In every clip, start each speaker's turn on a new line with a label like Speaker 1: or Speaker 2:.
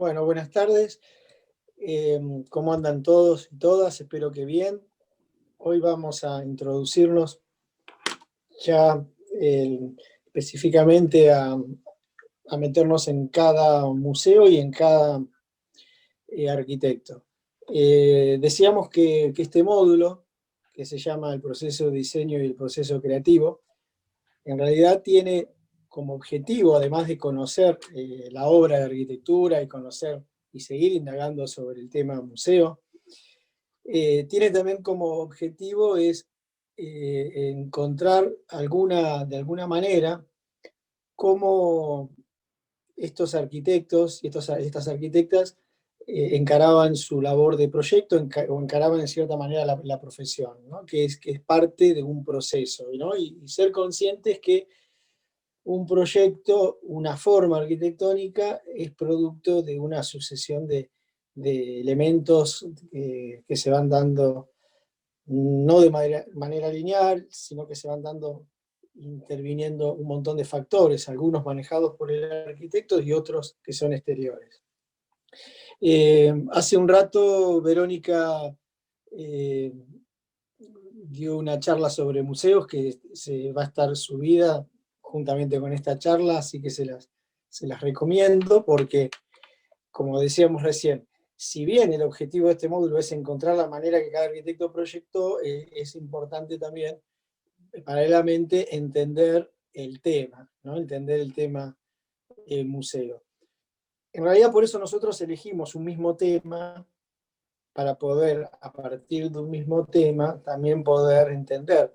Speaker 1: Bueno, buenas tardes. ¿Cómo andan todos y todas? Espero que bien. Hoy vamos a introducirnos ya específicamente a meternos en cada museo y en cada arquitecto. Decíamos que este módulo, que se llama el proceso de diseño y el proceso creativo, en realidad tiene como objetivo, además de conocer la obra de arquitectura y conocer y seguir indagando sobre el tema museo, tiene también como objetivo es encontrar de alguna manera cómo estos arquitectos y estas arquitectas encaraban su labor de proyecto o encaraban en cierta manera la profesión, ¿no? Que es parte de un proceso, ¿no? Y ser conscientes que un proyecto, una forma arquitectónica, es producto de una sucesión de elementos que se van dando no de manera lineal, sino que se van dando, interviniendo un montón de factores, algunos manejados por el arquitecto y otros que son exteriores. Hace un rato Verónica eh, dio una charla sobre museos que se va a estar subida juntamente con esta charla, así que se las recomiendo porque, como decíamos recién, si bien el objetivo de este módulo es encontrar la manera que cada arquitecto proyectó, es importante también, paralelamente, entender el tema, ¿no? Entender el tema museo. En realidad, por eso nosotros elegimos un mismo tema para poder, a partir de un mismo tema, también poder entender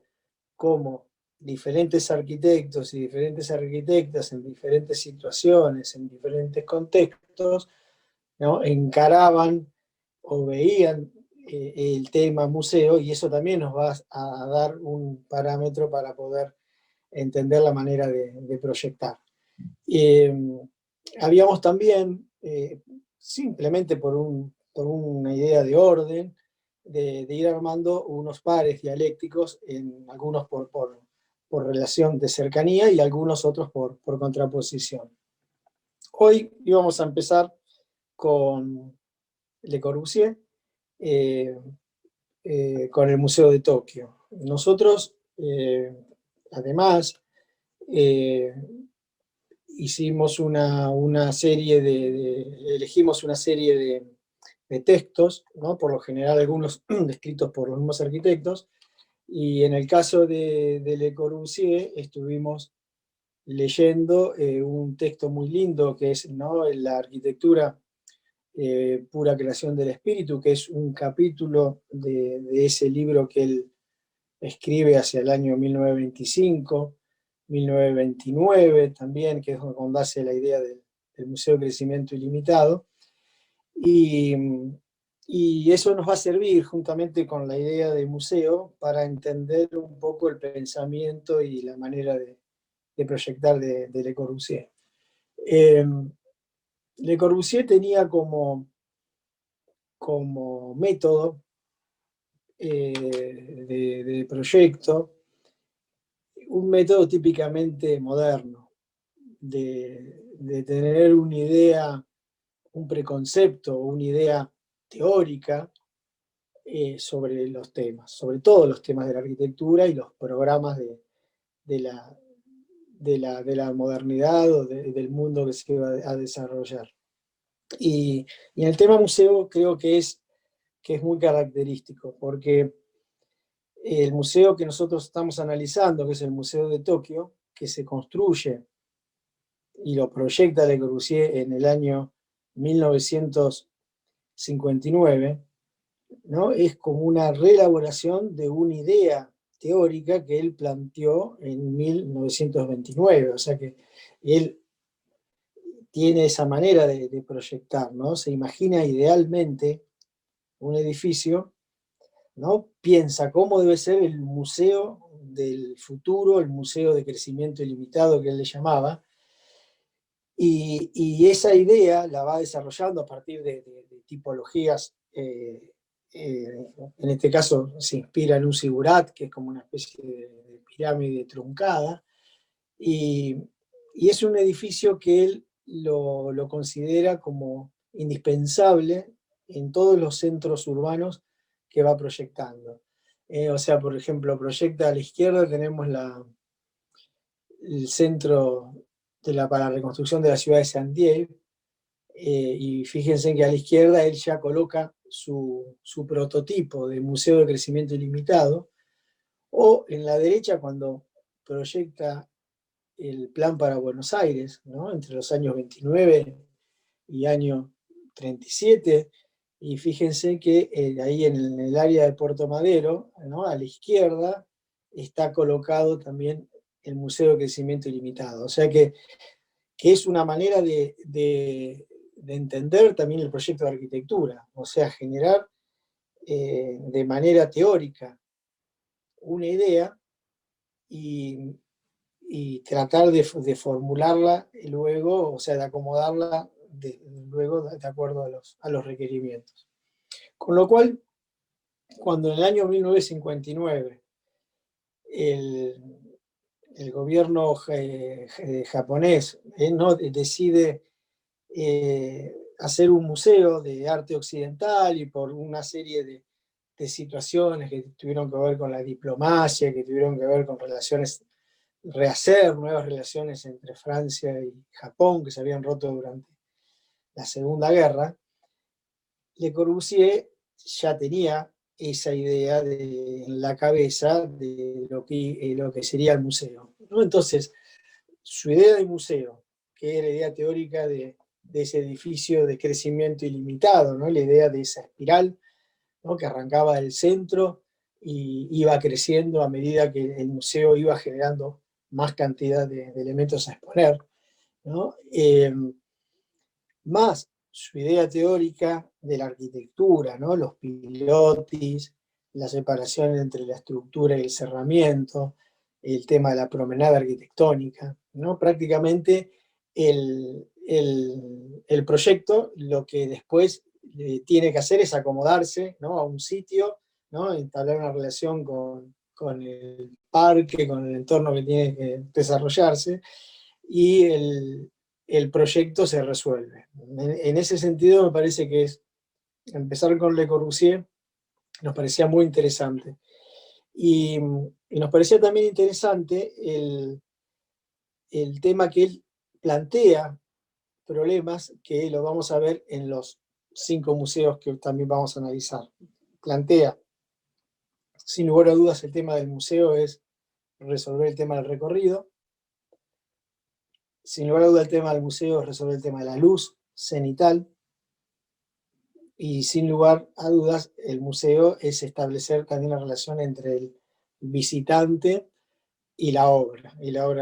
Speaker 1: cómo diferentes arquitectos y diferentes arquitectas en diferentes situaciones, en diferentes contextos, ¿no? Encaraban o veían el tema museo, y eso también nos va a dar un parámetro para poder entender la manera de proyectar. Eh, Habíamos también, simplemente por una idea de orden, de ir armando unos pares dialécticos, algunos por relación de cercanía y algunos otros por contraposición. Hoy íbamos a empezar con Le Corbusier, eh, con el Museo de Tokio. Nosotros, además, eh, hicimos una serie elegimos una serie de textos, ¿no? Por lo general algunos escritos por los mismos arquitectos, y en el caso de Le Corbusier estuvimos leyendo un texto muy lindo que es, ¿no?, la arquitectura pura creación del espíritu, que es un capítulo de ese libro que él escribe hacia el año 1925, 1929 también, que es donde hace la idea del Museo de Crecimiento Ilimitado. Y, y eso nos va a servir, juntamente con la idea de museo, para entender un poco el pensamiento y la manera de proyectar de Le Corbusier. Le Corbusier tenía como método de proyecto un método típicamente moderno, de tener una idea, un preconcepto, una idea teórica sobre los temas, sobre todos los temas de la arquitectura y los programas de la, de la modernidad o del mundo que se va a desarrollar. Y en el tema museo creo que es muy característico, porque el museo que nosotros estamos analizando, que es el Museo de Tokio, que se construye y lo proyecta Le Corbusier en el año 1959, ¿no? Es como una reelaboración de una idea teórica que él planteó en 1929, o sea que él tiene esa manera de proyectar, ¿no? Se imagina idealmente un edificio, ¿no? Piensa cómo debe ser el museo del futuro, el museo de crecimiento ilimitado que él le llamaba, y esa idea la va desarrollando a partir de tipologías, en este caso se inspira en un zigurat, que es como una especie de pirámide truncada, y, y es un edificio que él lo considera como indispensable en todos los centros urbanos que va proyectando. O sea, por ejemplo, proyecta a la izquierda, tenemos el centro para la reconstrucción de la ciudad de Santiago, y fíjense que a la izquierda él ya coloca su prototipo de Museo de Crecimiento Ilimitado, o en la derecha cuando proyecta el plan para Buenos Aires, ¿no? Entre los años 29 y año 37, y fíjense que ahí en el área de Puerto Madero, ¿no? A la izquierda, está colocado también el Museo de Crecimiento Ilimitado. O sea que es una manera de entender también el proyecto de arquitectura, o sea, generar de manera teórica una idea y tratar de formularla y luego, o sea, de acomodarla luego de acuerdo a los requerimientos. Con lo cual, cuando en el año 1959 el gobierno japonés no decide hacer un museo de arte occidental, y por una serie de situaciones que tuvieron que ver con la diplomacia, que tuvieron que ver con rehacer nuevas relaciones entre Francia y Japón, que se habían roto durante la Segunda Guerra, Le Corbusier ya tenía esa idea en la cabeza de lo que sería el museo, ¿no? Entonces, su idea de museo, que era la idea teórica de ese edificio de crecimiento ilimitado, ¿no? La idea de esa espiral, ¿no? Que arrancaba del centro y iba creciendo a medida que el museo iba generando más cantidad de elementos a exponer, ¿no? Más su idea teórica de la arquitectura, ¿no? Los pilotis, la separación entre la estructura y el cerramiento, el tema de la promenada arquitectónica, ¿no? Prácticamente el proyecto lo que después tiene que hacer es acomodarse, ¿no? A un sitio, ¿no? Entablar una relación con el parque, con el entorno que tiene que desarrollarse, y el proyecto se resuelve. En ese sentido me parece que empezar con Le Corbusier nos parecía muy interesante. Y nos parecía también interesante el tema que él plantea problemas que lo vamos a ver en los 5 museos que también vamos a analizar. Plantea, sin lugar a dudas, el tema del museo es resolver el tema del recorrido. Sin lugar a dudas, el tema del museo es resolver el tema de la luz cenital. Y sin lugar a dudas, el museo es establecer también la relación entre el visitante y la obra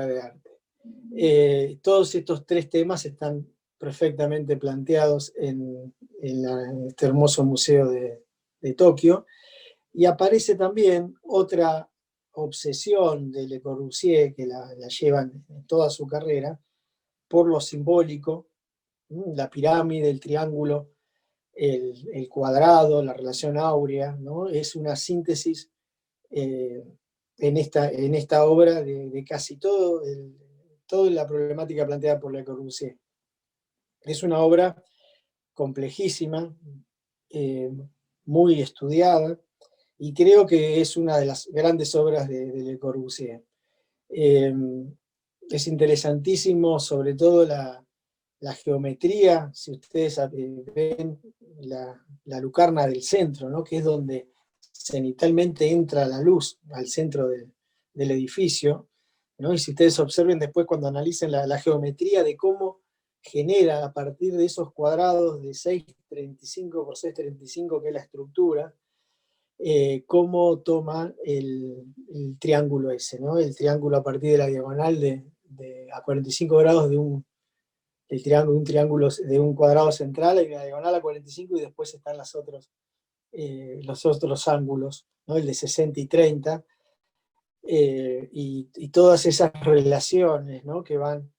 Speaker 1: de arte. Todos estos 3 temas están perfectamente planteados en este hermoso museo de Tokio, y aparece también otra obsesión de Le Corbusier, que la llevan en toda su carrera, por lo simbólico, la pirámide, el triángulo, el cuadrado, la relación áurea, ¿no? Es una síntesis en esta obra de casi toda la problemática planteada por Le Corbusier. Es una obra complejísima, eh, muy estudiada, y creo que es una de las grandes obras de Le Corbusier. Es interesantísimo, sobre todo la geometría, si ustedes ven la lucarna del centro, ¿no? Que es donde cenitalmente entra la luz al centro del edificio, ¿no? Y si ustedes observen después cuando analicen la geometría de cómo genera a partir de esos cuadrados de 6,35 por 6,35, que es la estructura, cómo toma el triángulo ese, ¿no? El triángulo a partir de la diagonal a 45 grados un triángulo de un cuadrado central, hay una diagonal a 45 y después están los otros ángulos, ¿no? El de 60 y 30, y todas esas relaciones, ¿no? que van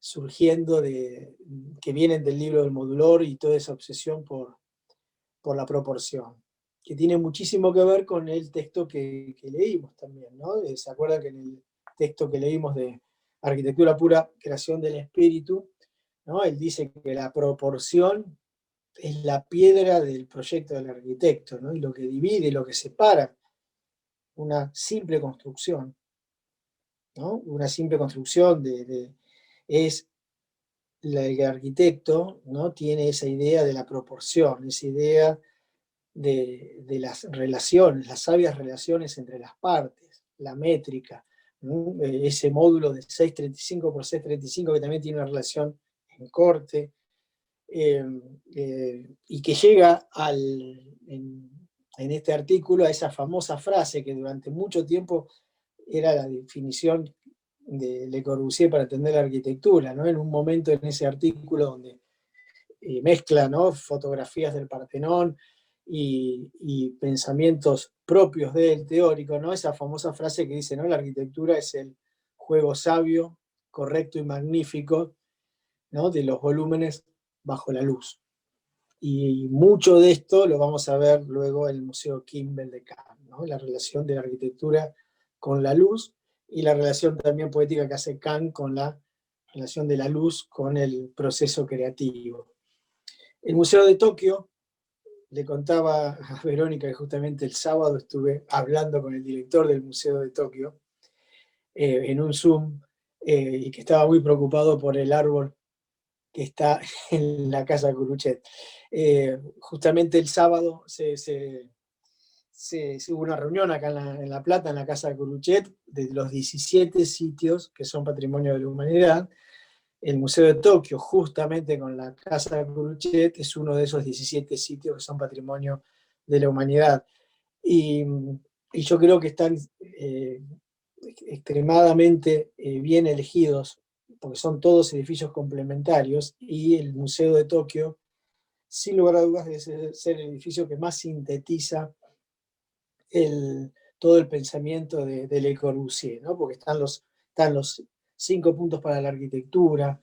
Speaker 1: surgiendo, que vienen del libro del Modulor, y toda esa obsesión por la proporción, que tiene muchísimo que ver con el texto que leímos también, ¿no? ¿Se acuerdan que en el texto que leímos de Arquitectura Pura, Creación del Espíritu, ¿no? Él dice que la proporción es la piedra del proyecto del arquitecto, ¿no? Y lo que divide, lo que separa una simple construcción, ¿no? Una simple construcción es el arquitecto, ¿no? Tiene esa idea de la proporción, esa idea de las relaciones, las sabias relaciones entre las partes, la métrica, ¿no? Ese módulo de 635 por 635 que también tiene una relación en corte, y que llega en este artículo a esa famosa frase que durante mucho tiempo era la definición de Le Corbusier para entender la arquitectura, ¿no? En un momento en ese artículo donde mezcla, ¿no?, fotografías del Partenón y pensamientos propios del teórico, ¿no? Esa famosa frase que dice, ¿no?, la arquitectura es el juego sabio, correcto y magnífico, ¿no?, de los volúmenes bajo la luz. Y mucho de esto lo vamos a ver luego en el Museo Kimbell de Cannes, ¿no? La relación de la arquitectura con la luz y la relación también poética que hace Kant con la relación de la luz con el proceso creativo. El Museo de Tokio, le contaba a Verónica que justamente el sábado estuve hablando con el director del Museo de Tokio en un Zoom, y que estaba muy preocupado por el árbol que está en la casa Curuchet. Justamente el sábado hubo una reunión acá en La Plata, en la casa de Curuchet, de los 17 sitios que son Patrimonio de la Humanidad. El Museo de Tokio, justamente con la casa de Curuchet, es uno de esos 17 sitios que son Patrimonio de la Humanidad. Y, y yo creo que están extremadamente bien elegidos, porque son todos edificios complementarios, y el Museo de Tokio, sin lugar a dudas, debe ser el edificio que más sintetiza todo el pensamiento de Le Corbusier, ¿no? Porque están los 5 puntos para la arquitectura,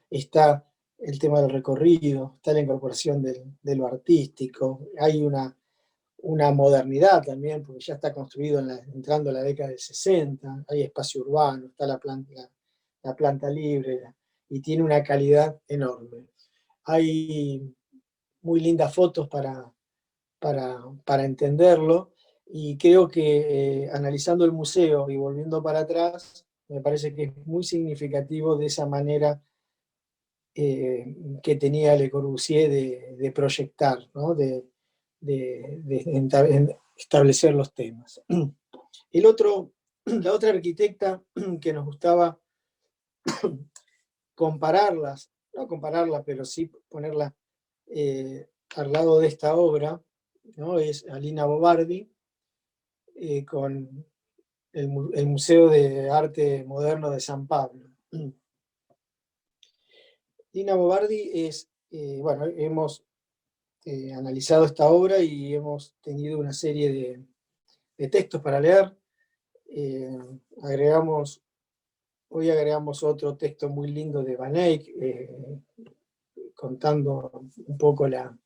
Speaker 1: está el tema del recorrido, está la incorporación de lo artístico, hay una modernidad también, porque ya está construido entrando a la década del 60, hay espacio urbano, está la planta libre, y tiene una calidad enorme. Hay muy lindas fotos para entenderlo, y creo que analizando el museo y volviendo para atrás, me parece que es muy significativo de esa manera que tenía Le Corbusier de proyectar, ¿no? De establecer los temas. La otra arquitecta que nos gustaba compararlas, no compararlas, pero sí ponerla al lado de esta obra, ¿no?, es Alina Bobardi, con el Museo de Arte Moderno de San Pablo. Alina Bobardi es, bueno, hemos analizado esta obra y hemos tenido una serie de textos para leer. Hoy agregamos otro texto muy lindo de Van Eyck, contando un poco la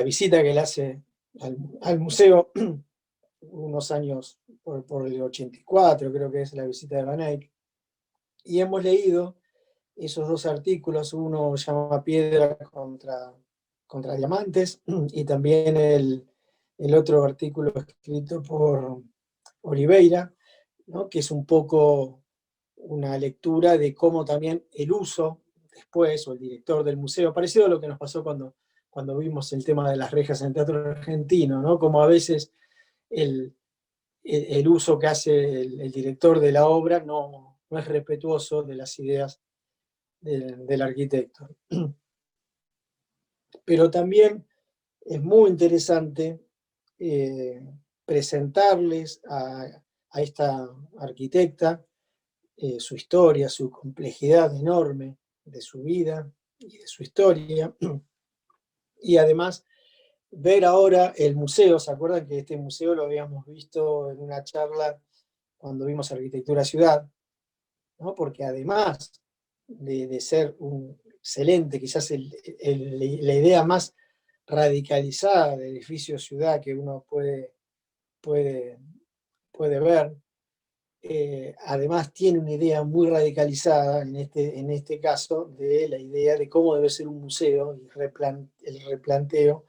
Speaker 1: visita que él hace al museo unos años por el 84, creo que es la visita de Van Eyck. Y hemos leído esos dos artículos, uno se llama Piedra contra Diamantes, y también el otro artículo escrito por Oliveira, ¿no?, que es un poco una lectura de cómo también el uso después, o el director del museo, parecido a lo que nos pasó cuando vimos el tema de las rejas en el teatro argentino, ¿no?, como a veces el uso que hace el director de la obra no es respetuoso de las ideas del arquitecto. Pero también es muy interesante presentarles a esta arquitecta su historia, su complejidad enorme de su vida y de su historia, y además ver ahora el museo. ¿Se acuerdan que este museo lo habíamos visto en una charla cuando vimos Arquitectura Ciudad? ¿No? Porque además de ser un excelente, quizás la idea más radicalizada de edificio ciudad que uno puede ver, además tiene una idea muy radicalizada, en este caso, de la idea de cómo debe ser un museo, y el replanteo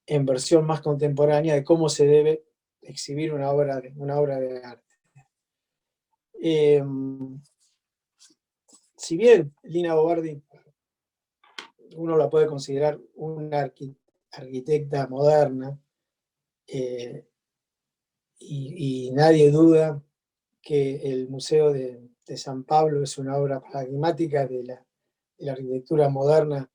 Speaker 1: en versión más contemporánea de cómo se debe exhibir una obra de arte. Eh, si bien Lina Bobardi uno la puede considerar una arquitecta moderna, eh, y nadie duda que el Museo de San Pablo es una obra paradigmática de la arquitectura moderna,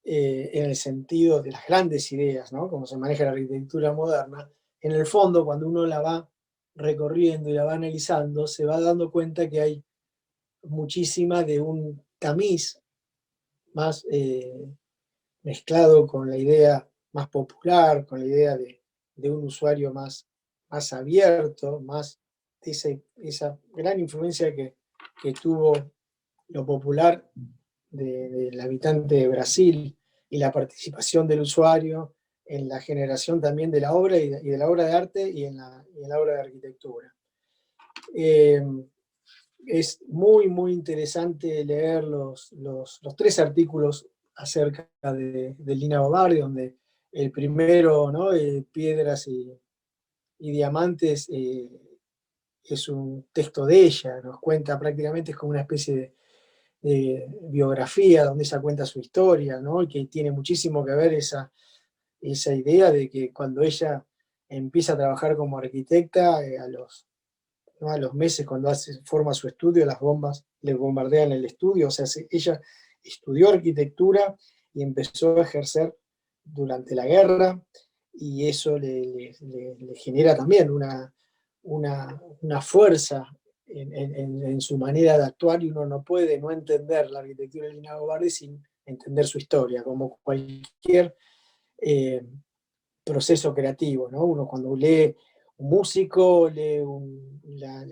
Speaker 1: en el sentido de las grandes ideas, ¿no? Cómo se maneja la arquitectura moderna. En el fondo, cuando uno la va recorriendo y la va analizando, se va dando cuenta que hay muchísima de un tamiz más mezclado con la idea más popular, con la idea de un usuario más abierto, más esa gran influencia que tuvo lo popular del habitante de Brasil y la participación del usuario en la generación también de la obra y de la obra de arte y en la obra de arquitectura. Eh, es muy interesante leer los 3 artículos acerca de Lina Bobardi, donde el primero, ¿no? Piedras y Diamantes, es un texto de ella, nos cuenta prácticamente, es como una especie de biografía donde ella cuenta su historia, ¿no? Y que tiene muchísimo que ver esa idea de que cuando ella empieza a trabajar como arquitecta, ¿no? A los meses, cuando forma su estudio, las bombas le bombardean el estudio. O sea, ella estudió arquitectura y empezó a ejercer durante la guerra, y eso le genera también una fuerza en su manera de actuar, y uno no puede no entender la arquitectura de Lina Bobardi sin entender su historia, como cualquier eh, proceso creativo, ¿no? Uno cuando lee un músico, lee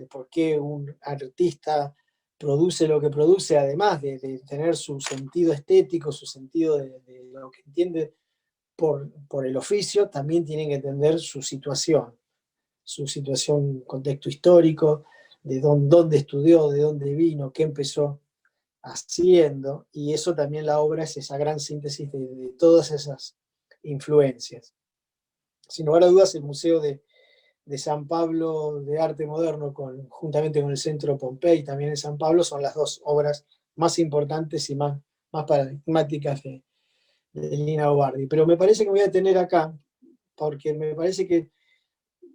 Speaker 1: por qué un artista produce lo que produce, además de tener su sentido estético, su sentido de lo que entiende por el oficio, también tienen que entender su situación, contexto histórico, de dónde estudió, de dónde vino, qué empezó haciendo, y eso también la obra es esa gran síntesis de todas esas influencias. Sin lugar a dudas, el Museo de San Pablo de Arte Moderno, juntamente con el Centro Pompey, también en San Pablo, son las 2 obras más importantes y más paradigmáticas de Lina Bobardi. Pero me parece que me voy a detener acá, porque me parece que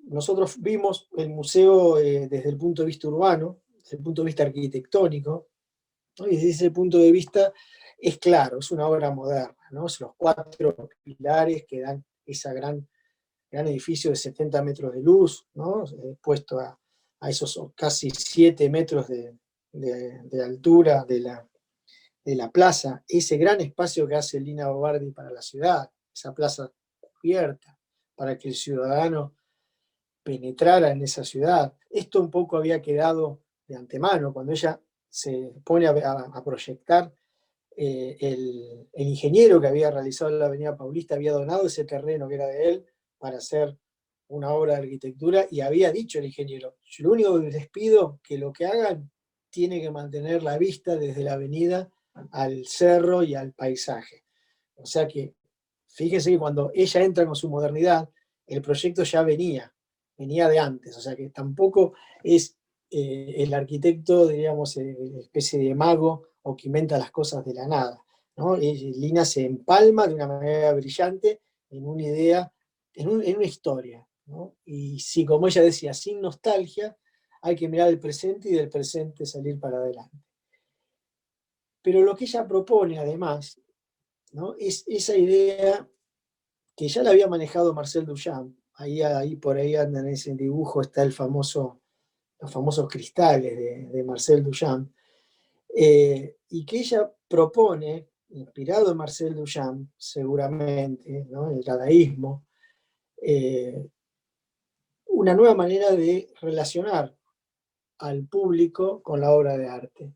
Speaker 1: nosotros vimos el museo, desde el punto de vista urbano, desde el punto de vista arquitectónico, ¿no? Y desde ese punto de vista es claro, es una obra moderna, ¿no? Son los 4 pilares que dan esa gran edificio de 70 metros de luz, ¿no? Puesto a esos casi 7 metros de altura de la plaza, ese gran espacio que hace Lina Bobardi para la ciudad, esa plaza cubierta, para que el ciudadano penetrara en esa ciudad. Esto un poco había quedado de antemano, cuando ella se pone a proyectar. El ingeniero que había realizado la Avenida Paulista había donado ese terreno que era de él para hacer una obra de arquitectura, y había dicho el ingeniero: yo lo único que les pido que lo que hagan tiene que mantener la vista desde la avenida al cerro y al paisaje. O sea que, fíjense que cuando ella entra con su modernidad, el proyecto ya venía de antes, o sea que tampoco es el arquitecto, diríamos, especie de mago o que inventa las cosas de la nada, ¿no? Lina se empalma de una manera brillante en una idea, en una historia, ¿no? Y sí, como ella decía, sin nostalgia, hay que mirar el presente y del presente salir para adelante. Pero lo que ella propone, además, ¿no? Es esa idea que ya la había manejado Marcel Duchamp. Ahí por ahí anda en ese dibujo, está los famosos cristales de Marcel Duchamp, y que ella propone, inspirado en Marcel Duchamp, seguramente, ¿no? El dadaísmo, eh, una nueva manera de relacionar al público con la obra de arte.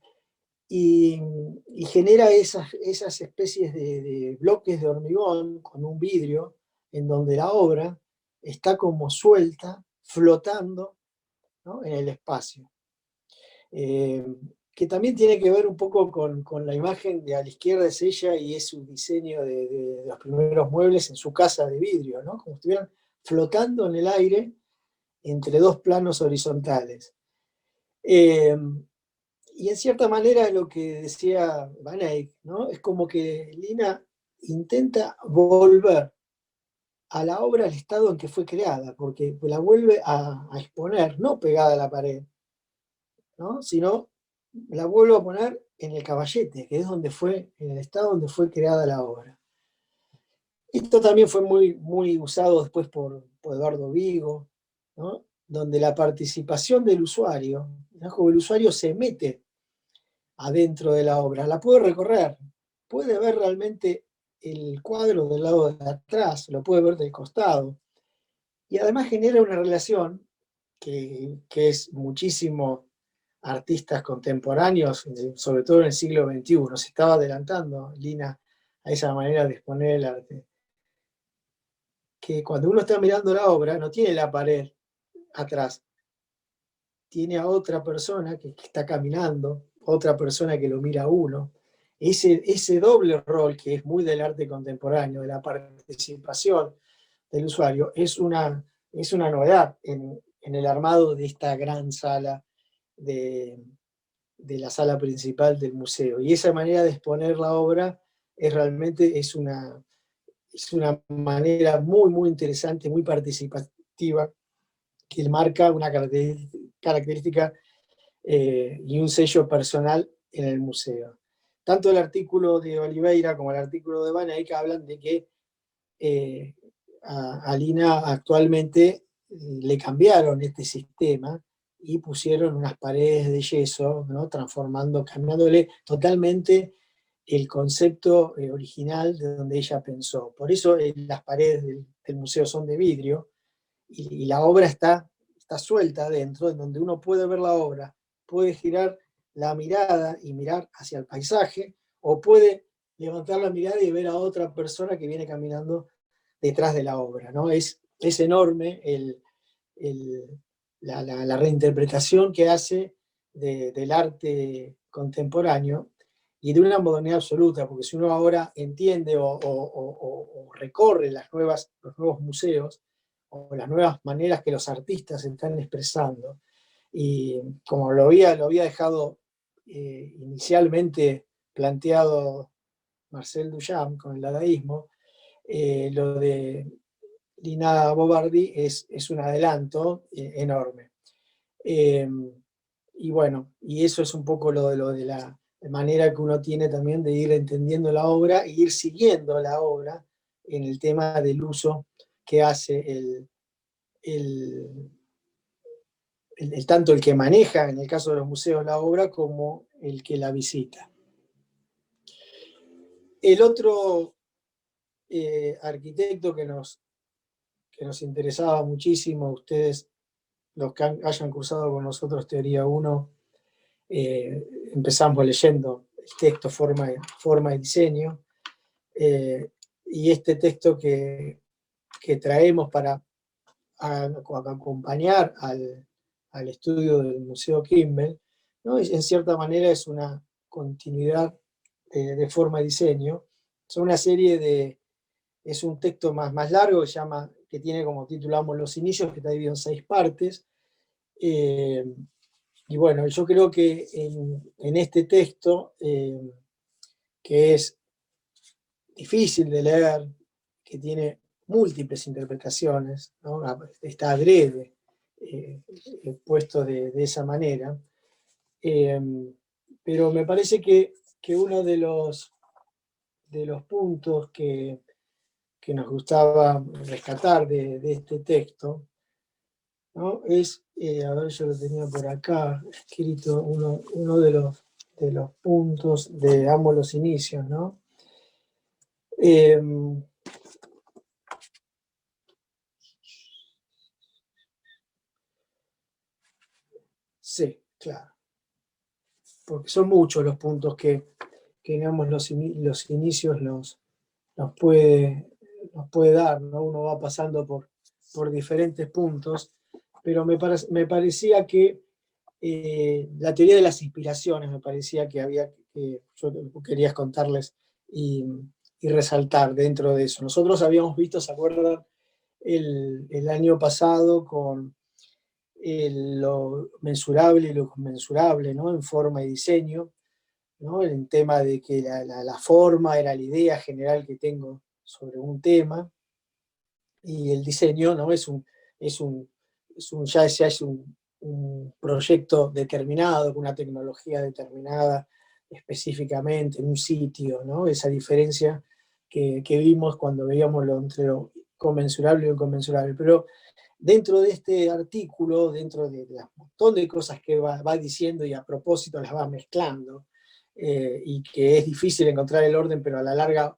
Speaker 1: Y, y genera esas especies de bloques de hormigón con un vidrio, en donde la obra está como suelta, flotando ¿no? En el espacio. Que también tiene que ver un poco con la imagen de a la izquierda es ella y es su diseño de los primeros muebles en su casa de vidrio, ¿no? Como si estuvieran flotando en el aire entre dos planos horizontales. Eh, y en cierta manera lo que decía Van Eyck, ¿no? Es como que Lina intenta volver a la obra al estado en que fue creada, porque la vuelve a exponer, no pegada a la pared, ¿no? Sino la vuelvo a poner en el caballete, que es donde fue, en el estado donde fue creada la obra. Esto también fue muy usado después por Eduardo Vigo, ¿no? Donde la participación del usuario, ¿no? Como el usuario se mete adentro de la obra, la puede recorrer, puede ver realmente el cuadro del lado de atrás, lo puede ver del costado, y además genera una relación que es muchísimo artistas contemporáneos, sobre todo en el siglo XXI, se estaba adelantando Lina a esa manera de exponer el arte, que cuando uno está mirando la obra no tiene la pared atrás, tiene a otra persona que está caminando, otra persona que lo mira a uno. Ese doble rol que es muy del arte contemporáneo, de la participación del usuario, es una novedad en el armado de esta gran sala de la sala principal del museo. Y esa manera de exponer la obra realmente es una manera muy interesante, muy participativa, que marca una característica y un sello personal en el museo. Tanto el artículo de Oliveira como el artículo de Van Eyck hablan de que a Lina actualmente le cambiaron este sistema y pusieron unas paredes de yeso, ¿no? Cambiándole totalmente el concepto original de donde ella pensó. Por eso las paredes del museo son de vidrio y la obra está suelta adentro, en donde uno puede ver la obra, puede girar la mirada y mirar hacia el paisaje, o puede levantar la mirada y ver a otra persona que viene caminando detrás de la obra, ¿no? Es enorme la reinterpretación que hace del arte contemporáneo y de una modernidad absoluta, porque si uno ahora entiende o recorre los nuevos museos o las nuevas maneras que los artistas están expresando, y como lo había dejado inicialmente planteado Marcel Duchamp con el dadaísmo, lo de Lina Bobardi es un adelanto enorme. Y bueno, y eso es un poco lo de la manera que uno tiene también de ir entendiendo la obra e ir siguiendo la obra en el tema del uso que hace el, tanto el que maneja, en el caso de los museos, la obra, como el que la visita. El otro arquitecto que nos interesaba muchísimo, ustedes, los que hayan cursado con nosotros Teoría 1, empezamos leyendo el texto Forma y Diseño, y este texto que traemos para acompañar al estudio del Museo Kimbell, ¿no? En cierta manera es una continuidad de Forma y Diseño. Son una serie es un texto más largo que tiene como titulamos Los Inicios, que está dividido en 6 partes. Y bueno, yo creo que en este texto, que es difícil de leer, que tiene múltiples interpretaciones, ¿no? Está adrede puesto de esa manera, pero me parece que uno de los puntos que nos gustaba rescatar de este texto, ¿no? Es, a ver, yo lo tenía por acá escrito, uno de los puntos de Amo los Inicios, ¿no? Sí, claro, porque son muchos los puntos que digamos, los inicios nos puede dar, ¿no? Uno va pasando por diferentes puntos pero me parecía que la teoría de las inspiraciones, me parecía que yo quería contarles y resaltar dentro de eso. Nosotros habíamos visto, ¿se acuerdan? El año pasado con lo mensurable y lo conmensurable, ¿no? En forma y diseño, ¿no? El tema de que la forma era la idea general que tengo sobre un tema, y el diseño, ¿no? Es un, ya es un proyecto determinado, con una tecnología determinada específicamente, en un sitio, ¿no? Esa diferencia que vimos cuando veíamos entre lo conmensurable y lo inconmensurable. Pero dentro de este artículo, dentro de un montón de cosas que va diciendo y a propósito las va mezclando, y que es difícil encontrar el orden, pero a la larga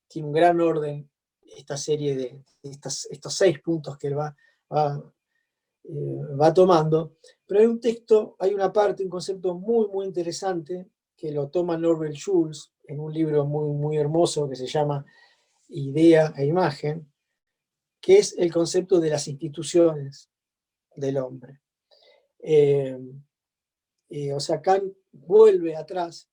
Speaker 1: tiene un gran orden esta serie de estos 6 puntos que él va, va tomando. Pero hay un texto, hay una parte, un concepto muy, muy interesante que lo toma Norbert Schulz en un libro muy, muy hermoso que se llama Idea e Imagen, que es el concepto de las instituciones del hombre. O sea, Kant vuelve atrás,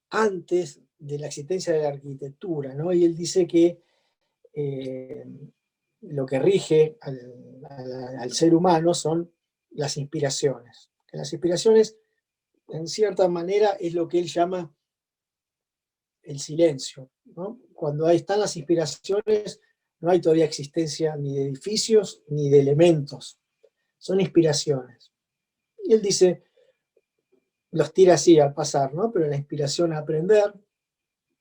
Speaker 1: antes de la existencia de la arquitectura, ¿no? Y él dice que eh, lo que rige al ser humano son las inspiraciones. Que las inspiraciones, en cierta manera, es lo que él llama el silencio, ¿no? Cuando ahí están las inspiraciones, no hay todavía existencia ni de edificios ni de elementos, son inspiraciones. Y él dice, los tira así al pasar, ¿no? Pero la inspiración a aprender,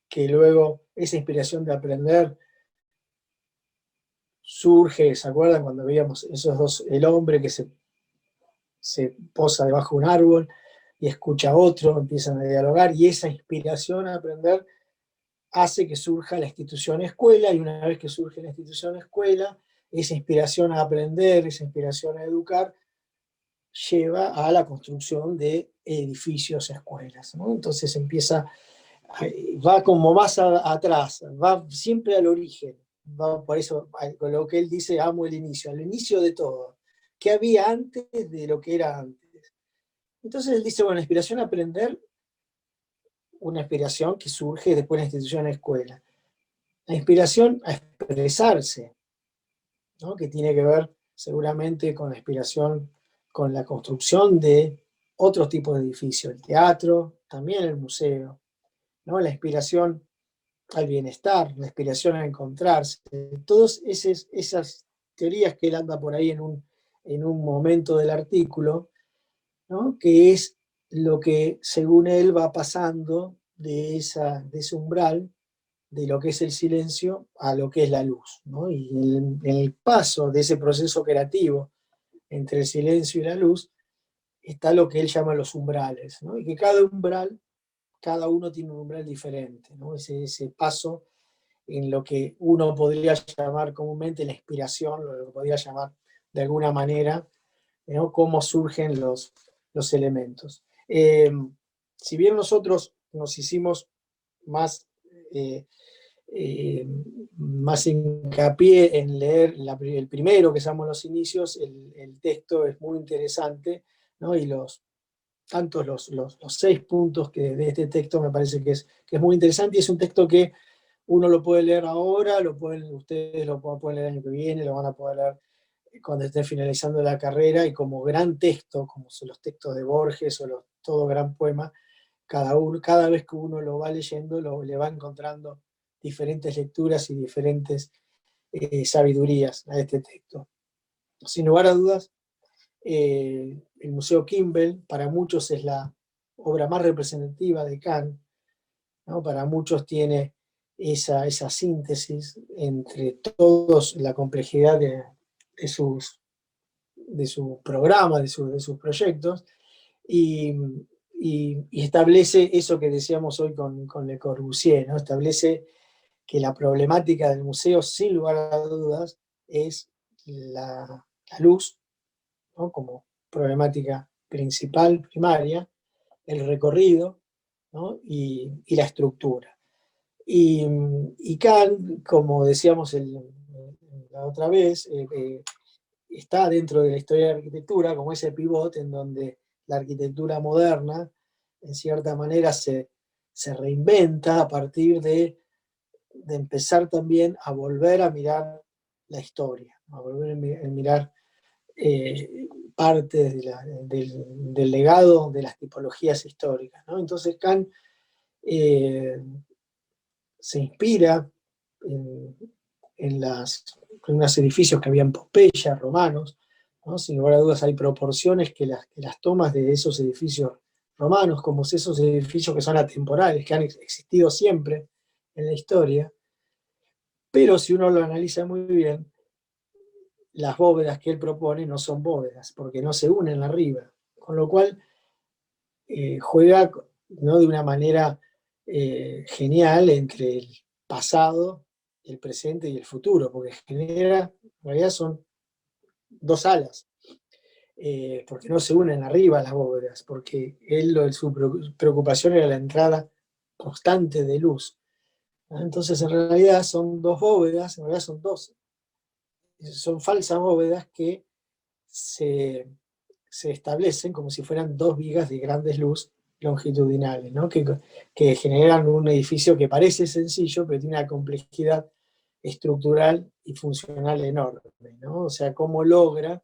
Speaker 1: que luego esa inspiración de aprender surge, ¿se acuerdan cuando veíamos esos dos, el hombre que se posa debajo de un árbol y escucha a otro, empiezan a dialogar, y esa inspiración a aprender hace que surja la institución escuela, y una vez que surge la institución escuela, esa inspiración a aprender, esa inspiración a educar, lleva a la construcción de edificios, escuelas, ¿no? Entonces va como más atrás, va siempre al origen. Por eso, con lo que él dice, amo el inicio, al inicio de todo. ¿Qué había antes de lo que era antes? Entonces él dice, bueno, la inspiración a aprender, una inspiración que surge después de la institución de escuela. La inspiración a expresarse, ¿no? Que tiene que ver seguramente con la inspiración, con la construcción de otros tipos de edificios, el teatro, también el museo, ¿no? La inspiración al bienestar, la inspiración a encontrarse, todas esas teorías que él anda por ahí en un momento del artículo, ¿no? Que es lo que según él va pasando de ese umbral, de lo que es el silencio a lo que es la luz, ¿no? Y en el paso de ese proceso creativo entre el silencio y la luz está lo que él llama los umbrales, ¿no? Y que cada umbral, cada uno tiene un umbral diferente, ¿no? Ese paso en lo que uno podría llamar comúnmente la inspiración, lo que podría llamar de alguna manera, ¿no? Cómo surgen los elementos. Si bien nosotros nos hicimos más, eh, eh, más hincapié en leer el primero, que llamamos Los Inicios, el texto es muy interesante, ¿no? Y tantos los 6 puntos de este texto me parece que es muy interesante, y es un texto que uno lo puede leer ahora, ustedes lo pueden leer el año que viene, lo van a poder leer cuando estén finalizando la carrera, y como gran texto, como son los textos de Borges o todo gran poema, cada vez que uno lo va leyendo, le va encontrando diferentes lecturas y diferentes sabidurías a este texto. Sin lugar a dudas, el Museo Kimball para muchos es la obra más representativa de Kant, ¿no? Para muchos tiene esa síntesis entre todos, la complejidad de su programa, de sus proyectos, y, y establece eso que decíamos hoy con Le Corbusier, ¿no? Establece que la problemática del museo, sin lugar a dudas, es la luz, ¿no? Como problemática principal, primaria, el recorrido, ¿no? Y la estructura. Y Kant, como decíamos la otra vez, está dentro de la historia de la arquitectura como ese pivote en donde la arquitectura moderna, en cierta manera, se reinventa a partir de empezar también a volver a mirar la historia, a volver a mirar partes del legado de las tipologías históricas, ¿no? Entonces Kant se inspira en, en unos edificios que había en Pompeya, romanos, ¿no? Sin lugar a dudas hay proporciones que las tomas de esos edificios romanos, como esos edificios que son atemporales, que han existido siempre en la historia, pero si uno lo analiza muy bien, las bóvedas que él propone no son bóvedas, porque no se unen arriba, con lo cual juega, ¿no?, de una manera genial entre el pasado, el presente y el futuro, porque genera, en realidad son dos alas, porque no se unen arriba las bóvedas, porque su preocupación era la entrada constante de luz. Entonces en realidad son dos bóvedas, en realidad son falsas bóvedas que se, se establecen como si fueran dos vigas de grandes luz longitudinales, ¿no? Que generan un edificio que parece sencillo, pero tiene una complejidad estructural y funcional enorme, ¿no? O sea, cómo logra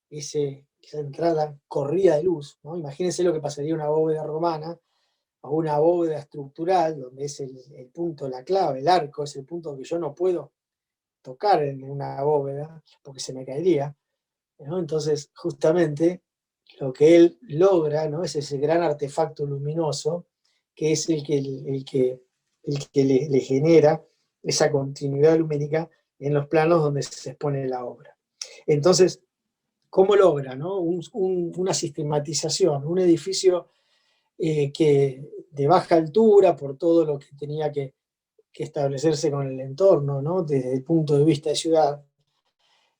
Speaker 1: esa entrada corrida de luz, ¿no? Imagínense lo que pasaría una bóveda romana o una bóveda estructural, donde es el punto, la clave, el arco, es el punto que yo no puedo tocar en una bóveda porque se me caería, ¿no? Entonces, justamente, lo que él logra, ¿no?, es ese gran artefacto luminoso, que es el que le genera esa continuidad lumínica en los planos donde se expone la obra. Entonces, ¿cómo logra, ¿no?, una sistematización, un edificio que de baja altura, por todo lo que tenía que establecerse con el entorno, ¿no?, desde el punto de vista de ciudad,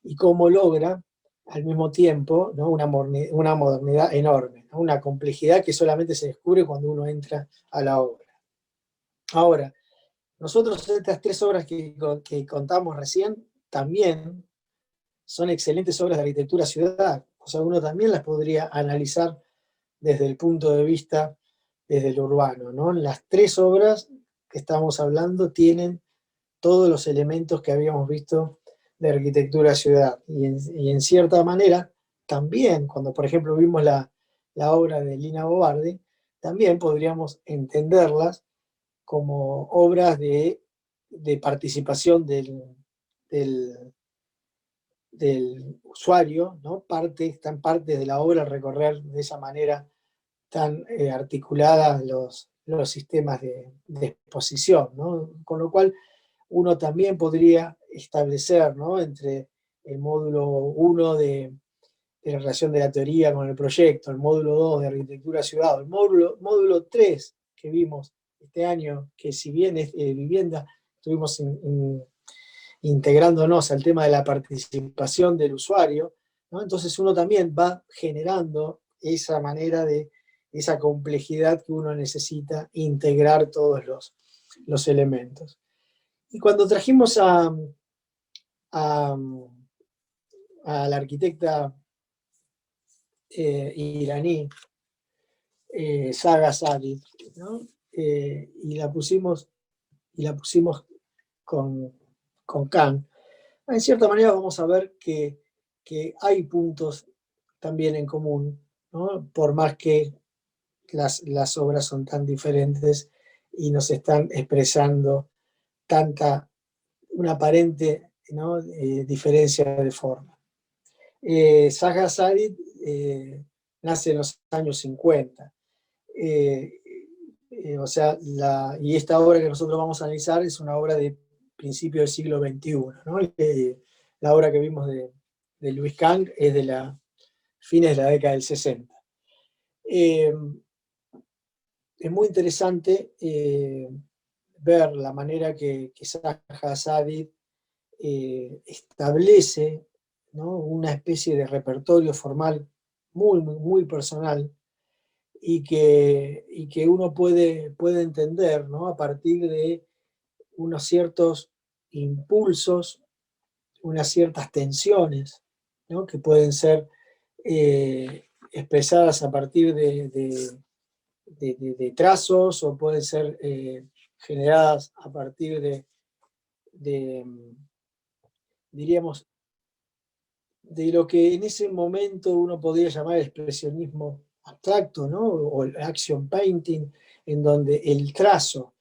Speaker 1: y cómo logra al mismo tiempo, ¿no?, una modernidad enorme, ¿no?, una complejidad que solamente se descubre cuando uno entra a la obra. Ahora, nosotros estas tres obras que contamos recién también son excelentes obras de arquitectura ciudad, o sea, uno también las podría analizar desde el punto de vista, desde lo urbano, ¿no? Las tres obras que estamos hablando tienen todos los elementos que habíamos visto de arquitectura ciudad. Y en cierta manera, también, cuando por ejemplo vimos la obra de Lina Bobardi, también podríamos entenderlas como obras de participación del, del usuario, ¿no? Están partes de la obra recorrer de esa manera tan articuladas los sistemas de exposición, ¿no? Con lo cual, uno también podría establecer, ¿no?, entre el módulo 1 de la relación de la teoría con el proyecto, el módulo 2 de arquitectura ciudad, el módulo 3 que vimos este año, que si bien es vivienda, estuvimos integrándonos al tema de la participación del usuario, ¿no? Entonces uno también va generando esa manera esa complejidad que uno necesita integrar todos los elementos. Y cuando trajimos a, a la arquitecta iraní, Zaha Hadid, ¿no?, y la pusimos con Kant, en cierta manera vamos a ver que hay puntos también en común, ¿no?, por más que las obras son tan diferentes y nos están expresando una aparente, ¿no?, diferencia de forma. Zaha Hadid nace en los años 50. O sea, y esta obra que nosotros vamos a analizar es una obra de principio del siglo XXI, ¿no? La obra que vimos de Louis Kahn es de fines de la década del 60. Es muy interesante ver la manera que Zaha Hadid establece, ¿no?, una especie de repertorio formal muy, muy, muy personal y que uno puede entender, ¿no?, a partir de unos ciertos impulsos, unas ciertas tensiones ¿no? Que pueden ser expresadas a partir de trazos, o pueden ser generadas a partir de, diríamos, de lo que en ese momento uno podría llamar expresionismo abstracto, ¿no? O el action painting, en donde el trazo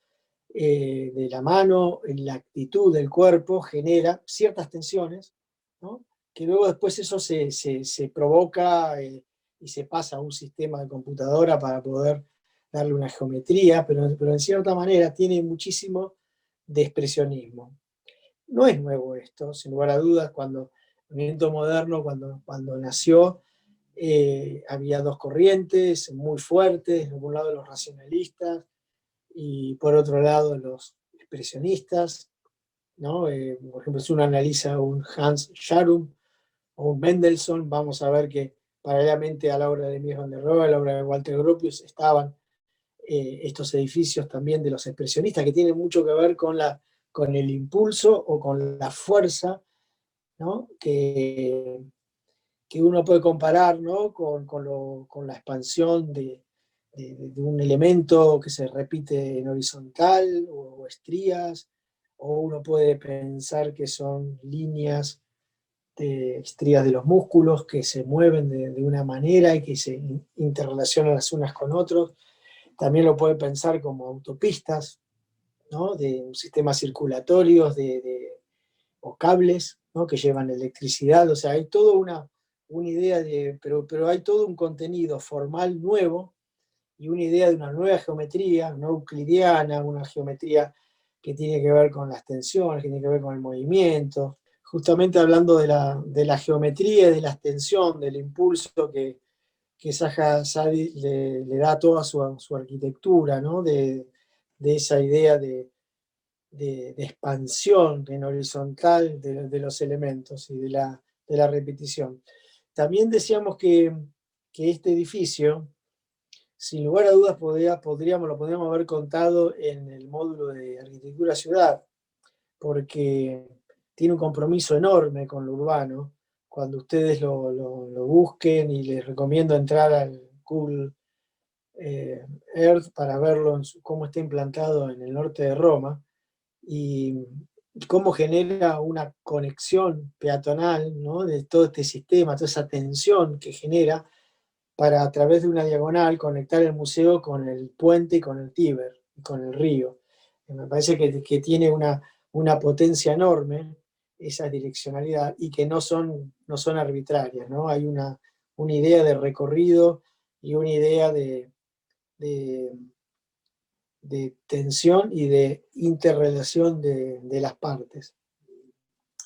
Speaker 1: de la mano, la actitud del cuerpo genera ciertas tensiones, ¿no? Que luego después eso se provoca y se pasa a un sistema de computadora para poder darle una geometría, pero en cierta manera tiene muchísimo de expresionismo. No es nuevo esto, sin lugar a dudas. Cuando el movimiento moderno, cuando nació, había dos corrientes muy fuertes, por un lado los racionalistas y por otro lado los expresionistas, ¿no? Por ejemplo, si uno analiza un Hans Scharum o un Mendelssohn, vamos a ver que paralelamente a la obra de Mies van der Rohe, a la obra de Walter Gropius, estaban estos edificios también de los expresionistas, que tienen mucho que ver con el impulso o con la fuerza, ¿no? Que uno puede comparar, ¿no? con la expansión de un elemento que se repite en horizontal o estrías, o uno puede pensar que son líneas de estrías de los músculos que se mueven de una manera y que se interrelacionan las unas con otros. También lo puede pensar como autopistas, ¿no? De sistemas circulatorios o cables, ¿no? Que llevan electricidad. O sea, hay toda una idea pero hay todo un contenido formal nuevo y una idea de una nueva geometría, no euclidiana, una geometría que tiene que ver con las tensiones, que tiene que ver con el movimiento. Justamente hablando de la geometría, de la extensión, del impulso que Zaha Hadid le da a toda su arquitectura, ¿no? De esa idea de expansión en horizontal de los elementos y de la repetición. También decíamos que este edificio, sin lugar a dudas, lo podríamos haber contado en el módulo de arquitectura ciudad, porque tiene un compromiso enorme con lo urbano. Cuando ustedes lo busquen, y les recomiendo entrar al Google Earth para verlo cómo está implantado en el norte de Roma, y cómo genera una conexión peatonal, ¿no? De todo este sistema, toda esa tensión que genera para, a través de una diagonal, conectar el museo con el puente y con el Tíber, y con el río. Me parece que tiene una potencia enorme esa direccionalidad, y que no son arbitrarias, ¿no? Hay una idea de recorrido y una idea de, de tensión y de interrelación de las partes.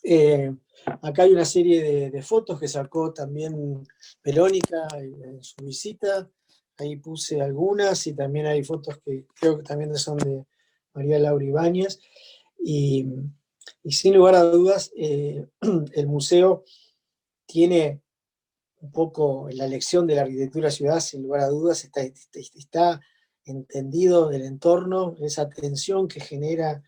Speaker 1: Eh, Acá hay una serie de fotos que sacó también Verónica en su visita. Ahí puse algunas, y también hay fotos que creo que también son de María Laura Ibáñez. Y, y sin lugar a dudas, el museo tiene un poco la lección de la arquitectura ciudad, sin lugar a dudas, está entendido del entorno, esa tensión que genera,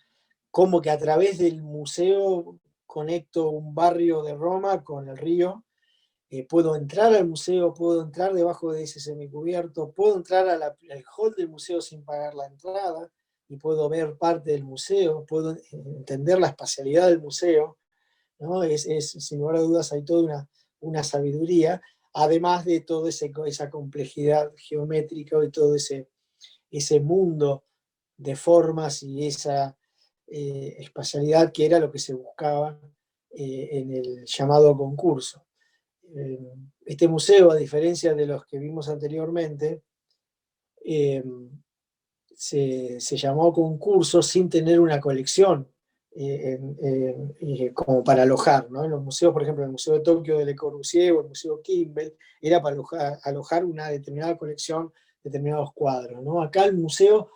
Speaker 1: como que a través del museo conecto un barrio de Roma con el río. Puedo entrar al museo, puedo entrar debajo de ese semicubierto, puedo entrar al hall del museo sin pagar la entrada, y puedo ver parte del museo, puedo entender la espacialidad del museo, ¿no? Sin lugar a dudas, hay toda una sabiduría, además de toda esa complejidad geométrica y todo ese mundo de formas y esa espacialidad que era lo que se buscaba en el llamado concurso. Este museo, a diferencia de los que vimos anteriormente, eh, se llamó concurso sin tener una colección como para alojar, ¿no? En los museos, por ejemplo, el Museo de Tokio de Le Corbusier o el Museo Kimball, era para alojar una determinada colección, determinados cuadros, ¿no? Acá el museo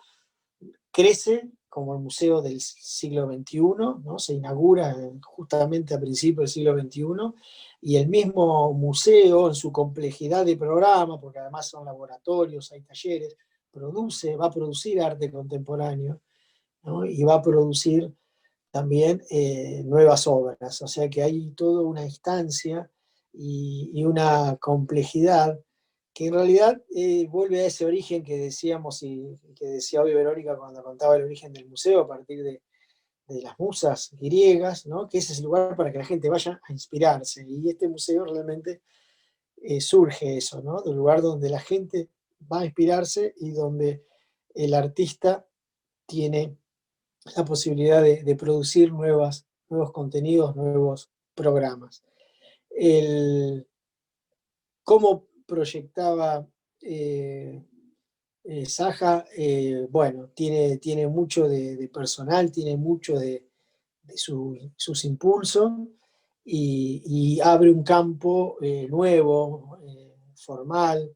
Speaker 1: crece como el museo del siglo XXI, ¿no? Se inaugura justamente a principios del siglo XXI, y el mismo museo, en su complejidad de programa, porque además son laboratorios, hay talleres, va a producir arte contemporáneo, ¿no? Y va a producir también nuevas obras. O sea que hay toda una instancia y una complejidad que en realidad vuelve a ese origen que decíamos y que decía hoy Verónica cuando contaba el origen del museo a partir de las musas griegas, ¿no? Que ese es el lugar para que la gente vaya a inspirarse. Y este museo realmente surge eso, ¿no? Del lugar donde la gente va a inspirarse y donde el artista tiene la posibilidad de producir nuevos contenidos, nuevos programas. Cómo proyectaba Saja, bueno, tiene mucho de personal, tiene mucho de sus impulsos y abre un campo nuevo, formal,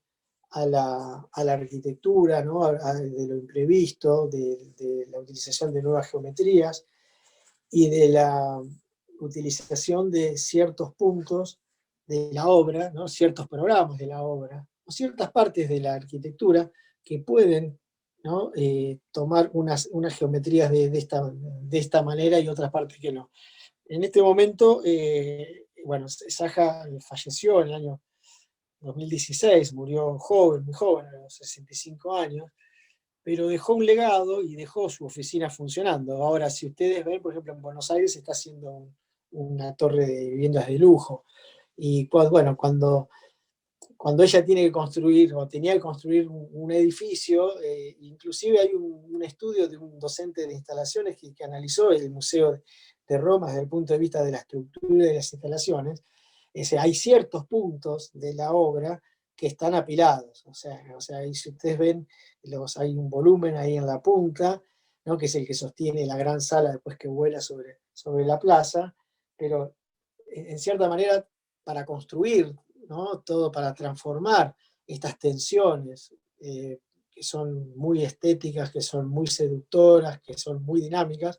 Speaker 1: a la arquitectura, ¿no? De lo imprevisto, de la utilización de nuevas geometrías y de la utilización de ciertos puntos de la obra, ¿no? Ciertos programas de la obra, o ciertas partes de la arquitectura que pueden, ¿no? Tomar unas geometrías de esta manera y otras partes que no. En este momento, bueno, Saja falleció en el año 2016, murió joven, muy joven, a los 65 años, pero dejó un legado y dejó su oficina funcionando. Ahora, si ustedes ven, por ejemplo, en Buenos Aires se está haciendo una torre de viviendas de lujo. Y bueno, cuando ella tiene que construir o tenía que construir un edificio, inclusive hay un estudio de un docente de instalaciones que analizó el Museo de Roma desde el punto de vista de la estructura de las instalaciones. Hay ciertos puntos de la obra que están apilados, o sea ahí, si ustedes ven, hay un volumen ahí en la punta, ¿no? Que es el que sostiene la gran sala después que vuela sobre la plaza, pero en cierta manera para construir, ¿no? Todo para transformar estas tensiones que son muy estéticas, que son muy seductoras, que son muy dinámicas,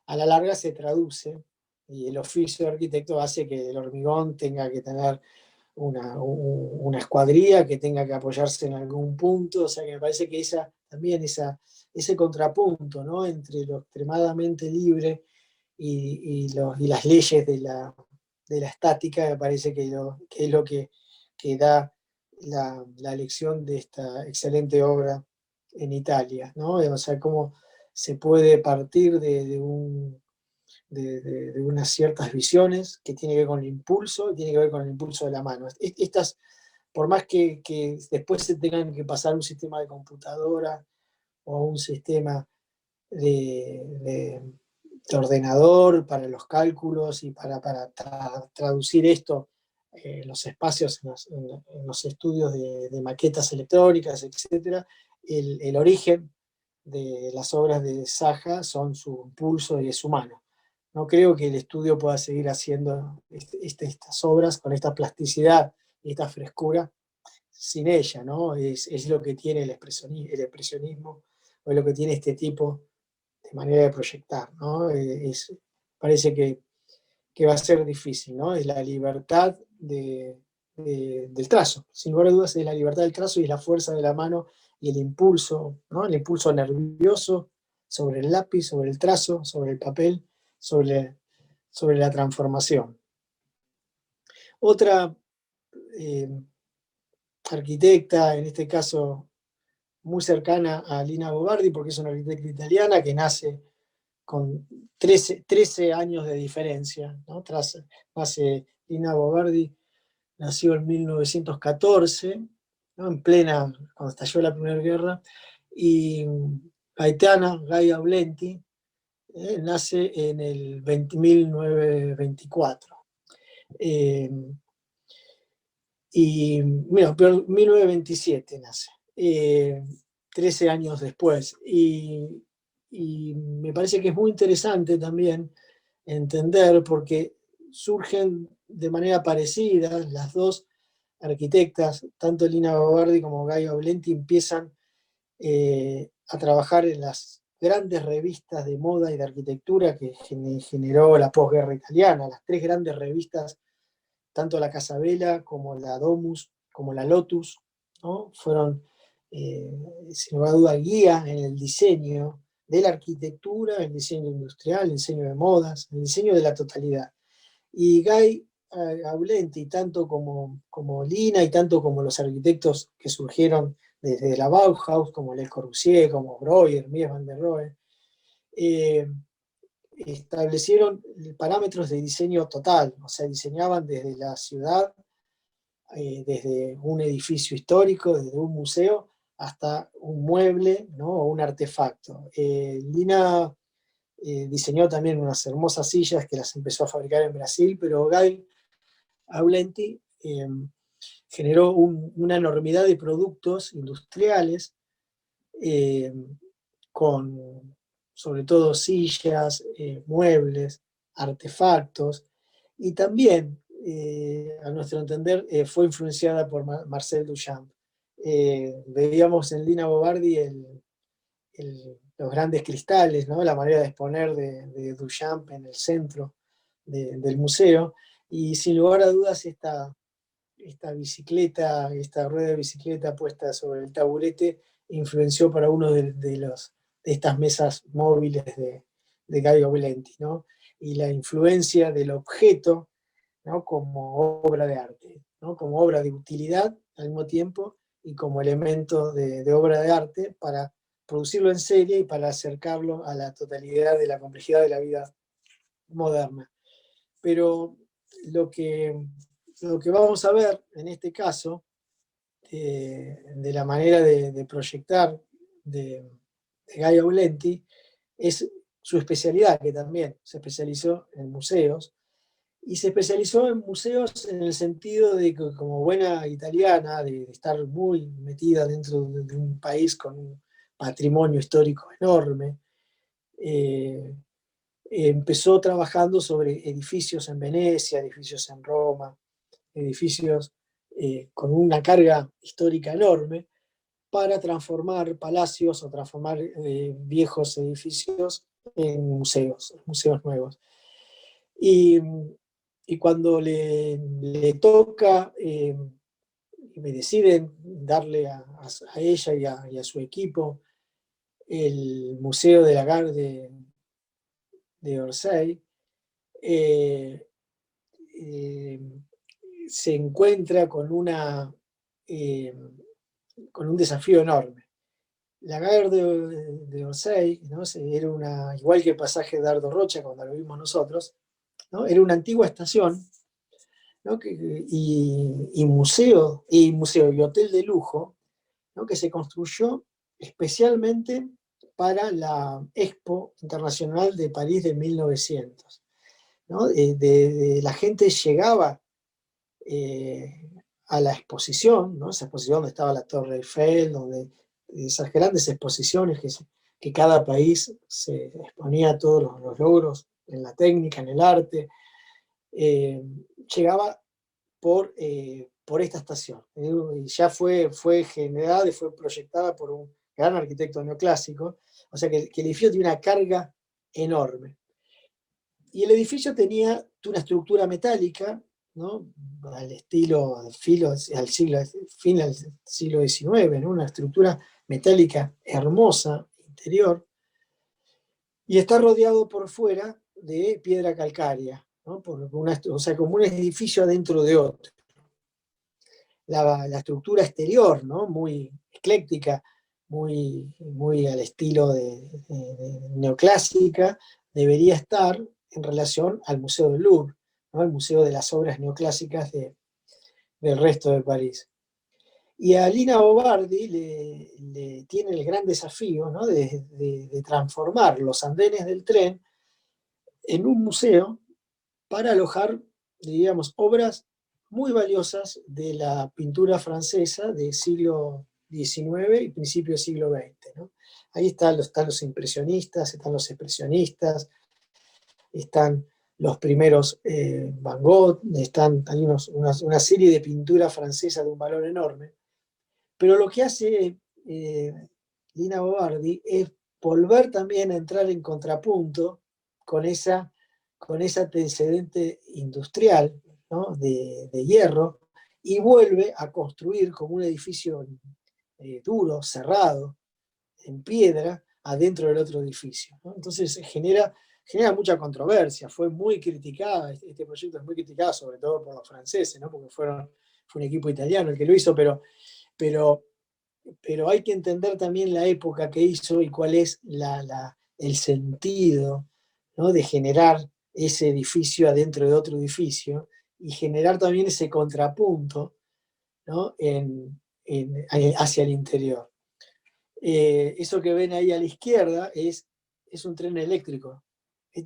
Speaker 1: a la larga se traduce y el oficio de arquitecto hace que el hormigón tenga que tener una escuadría, que tenga que apoyarse en algún punto, o sea que me parece que también ese contrapunto, ¿no? Entre lo extremadamente libre y las leyes de la estática, me parece que es lo que da la elección de esta excelente obra en Italia, ¿no? O sea, cómo se puede partir de unas ciertas visiones que tiene que ver con el impulso, tiene que ver con el impulso de la mano. Estas, por más que después se tengan que pasar a un sistema de computadora o a un sistema de ordenador para los cálculos y para traducir esto en los espacios, en los estudios de maquetas electrónicas, etc., el origen de las obras de Saja son su impulso y es humano. No creo que el estudio pueda seguir haciendo estas obras con esta plasticidad y esta frescura sin ella, ¿no? Es lo que tiene el expresionismo, o es lo que tiene este tipo de manera de proyectar, ¿no? Parece que va a ser difícil, ¿no? Es la libertad del trazo, sin lugar a dudas es la libertad del trazo y es la fuerza de la mano y el impulso, ¿no? El impulso nervioso sobre el lápiz, sobre el trazo, sobre el papel, sobre la transformación. Otra eh, arquitecta, en este caso muy cercana a Lina Bobardi, porque es una arquitecta italiana que nace con 13 años de diferencia, ¿no? Nace Lina Bobardi, nació en 1914, ¿no? En plena, cuando estalló la Primera Guerra, y Gaetana Gaia Blenti nace en el 1924. Y mira, pero 1927 nace, 13 años después. Y me parece que es muy interesante también entender, porque surgen de manera parecida las dos arquitectas, tanto Lina Bobardi como Gaia Blenti, empiezan a trabajar en las grandes revistas de moda y de arquitectura que generó la posguerra italiana, las tres grandes revistas, tanto la Casa Vela como la Domus, como la Lotus, ¿no? Fueron, sin lugar a duda, guía en el diseño de la arquitectura, el diseño industrial, el diseño de modas, el diseño de la totalidad. Y Aulenti, tanto como Lina y tanto como los arquitectos que surgieron desde la Bauhaus, como Le Corbusier, como Breuer, Mies van der Rohe, establecieron parámetros de diseño total, o sea, diseñaban desde la ciudad, desde un edificio histórico, desde un museo, hasta un mueble, ¿no? O un artefacto. Lina diseñó también unas hermosas sillas que las empezó a fabricar en Brasil, pero Guy Aulenti generó una enormidad de productos industriales eh, con sobre todo sillas, muebles, artefactos, y también, a nuestro entender, fue influenciada por Marcel Duchamp. Veíamos en Lina Bo Bardi los grandes cristales, ¿no? La manera de exponer de Duchamp en el centro del museo, y sin lugar a dudas esta bicicleta, esta rueda de bicicleta puesta sobre el taburete, influenció para uno de estas mesas móviles de Guy Aulenti, ¿no? Y la influencia del objeto, ¿no? Como obra de arte, ¿no? Como obra de utilidad al mismo tiempo y como elemento de obra de arte para producirlo en serie y para acercarlo a la totalidad de la complejidad de la vida moderna. Pero lo que, lo que vamos a ver en este caso, de la manera de proyectar de Guy Aulenti, es su especialidad, que también se especializó en museos, y se especializó en museos en el sentido de que, como buena italiana, de estar muy metida dentro de un país con un patrimonio histórico enorme, eh, empezó trabajando sobre edificios en Venecia, edificios en Roma, edificios con una carga histórica enorme, para transformar palacios o transformar viejos edificios en museos nuevos. Y, y cuando le toca, me deciden darle a ella y a su equipo el Museo de la Gare de Orsay, eh, eh, se encuentra eh, con un desafío enorme. La Gare de Orsay, ¿no? Era igual que el pasaje de Dardo Rocha cuando lo vimos nosotros, ¿no? Era una antigua estación, ¿no? Museo y hotel de lujo, ¿no? Que se construyó especialmente para la Expo Internacional de París de 1900. ¿No? La gente llegaba eh, a la exposición, ¿no? Esa exposición donde estaba la Torre Eiffel, donde esas grandes exposiciones que cada país se exponía todos los logros en la técnica, en el arte, llegaba por esta estación. Y ya fue generada y fue proyectada por un gran arquitecto neoclásico, o sea que el edificio tiene una carga enorme. Y el edificio tenía una estructura metálica, ¿no? Al estilo, al fin del siglo XIX, ¿no? Una estructura metálica hermosa, interior, y está rodeado por fuera de piedra calcárea, ¿no? O sea, como un edificio adentro de otro. La estructura exterior, ¿no? Muy ecléctica, muy al estilo de neoclásica, debería estar en relación al Museo del Louvre, ¿no? El museo de las obras neoclásicas del resto de París. Y a Lina Bo Bardi le tiene el gran desafío, ¿no? de transformar los andenes del tren en un museo para alojar, digamos, obras muy valiosas de la pintura francesa del siglo XIX y principio del siglo XX, ¿no? Ahí están los impresionistas, están los expresionistas, están los primeros Van Gogh, hay una serie de pinturas francesas de un valor enorme. Pero lo que hace Lina Bo Bardi es volver también a entrar en contrapunto con ese antecedente industrial, ¿no? de hierro, y vuelve a construir como un edificio duro, cerrado, en piedra, adentro del otro edificio, ¿no? Entonces genera mucha controversia, fue muy criticada, este proyecto es muy criticado, sobre todo por los franceses, ¿no? Porque fue un equipo italiano el que lo hizo, pero, pero hay que entender también la época que hizo y cuál es el sentido, ¿no? De generar ese edificio adentro de otro edificio y generar también ese contrapunto, ¿no? Hacia el interior. Eso que ven ahí a la izquierda es un tren eléctrico.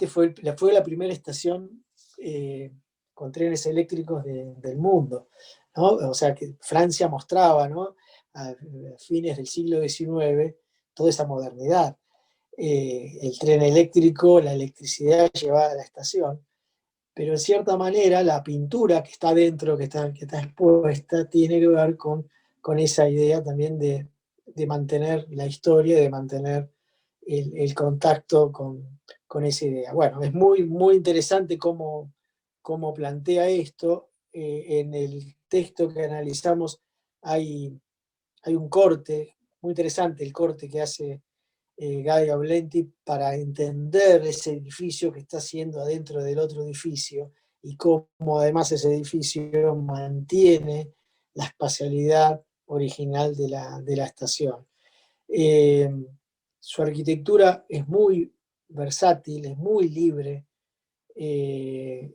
Speaker 1: Fue la primera estación con trenes eléctricos del mundo, ¿no? O sea, que Francia mostraba, ¿no? A fines del siglo XIX toda esa modernidad. El tren eléctrico, la electricidad llevada a la estación, pero en cierta manera la pintura que está dentro, que está expuesta, tiene que ver con esa idea también de mantener la historia, de mantener el contacto con esa idea. Bueno, es muy, muy interesante cómo plantea esto. En el texto que analizamos hay un corte, muy interesante el corte que hace Guy Aulenti para entender ese edificio que está haciendo adentro del otro edificio y cómo además ese edificio mantiene la espacialidad original de la estación. Eh, Su arquitectura es muy versátil, es muy libre. Creo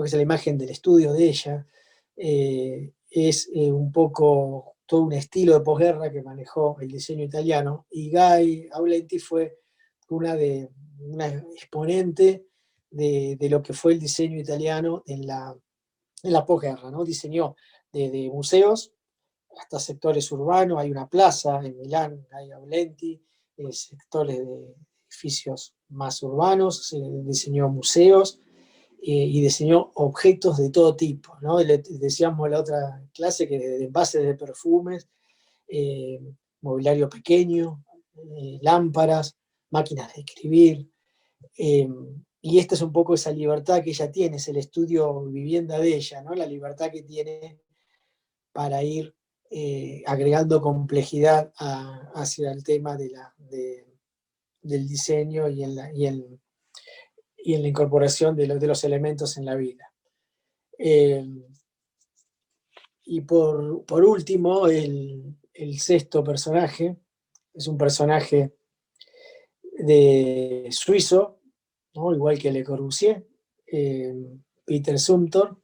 Speaker 1: que es la imagen del estudio de ella. Es un poco todo un estilo de posguerra que manejó el diseño italiano, y Guy Aulenti fue una exponente de lo que fue el diseño italiano en la posguerra, ¿no? Diseñó de museos hasta sectores urbanos. Hay una plaza en Milán, Guy Aulenti, sectores de edificios más urbanos, diseñó museos, y diseñó objetos de todo tipo, ¿no? Decíamos en la otra clase que de envases de perfumes, eh, mobiliario pequeño, lámparas, máquinas de escribir, eh, y esta es un poco esa libertad que ella tiene, es el estudio vivienda de ella, ¿no? La libertad que tiene para ir agregando complejidad hacia el tema del diseño y en la incorporación de los elementos en la vida. Y por último, el sexto personaje es un personaje suizo, ¿no? Igual que Le Corbusier, eh, Peter Zumthor,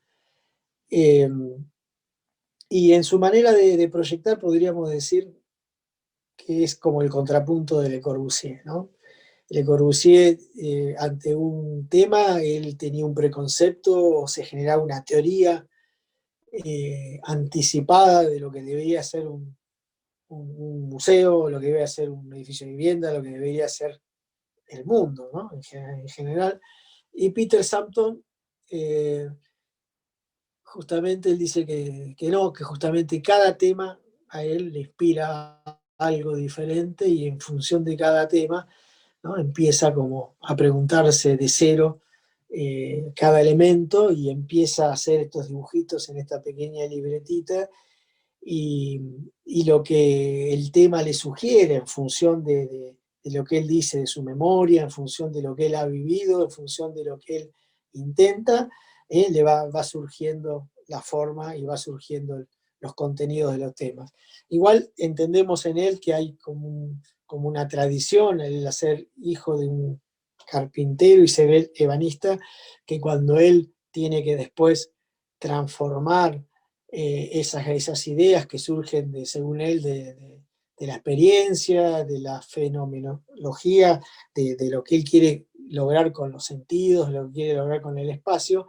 Speaker 1: eh, y en su manera de proyectar podríamos decir que es como el contrapunto de Le Corbusier, ¿no? Le Corbusier, ante un tema, él tenía un preconcepto o se generaba una teoría anticipada de lo que debería ser un museo, lo que debería ser un edificio de vivienda, lo que debería ser el mundo, ¿no? En general. Y Peter Sampton, justamente él dice que no, que justamente cada tema a él le inspira algo diferente y en función de cada tema, ¿no? Empieza como a preguntarse de cero cada elemento y empieza a hacer estos dibujitos en esta pequeña libretita y, y lo que el tema le sugiere en función de lo que él dice de su memoria, en función de lo que él ha vivido, en función de lo que él intenta, le va surgiendo la forma y va surgiendo los contenidos de los temas. Igual entendemos en él que hay como una tradición, el ser hijo de un carpintero y ser ebanista, que cuando él tiene que después transformar esas ideas que surgen, según él, de la experiencia, de la fenomenología, de lo que él quiere lograr con los sentidos, lo que quiere lograr con el espacio,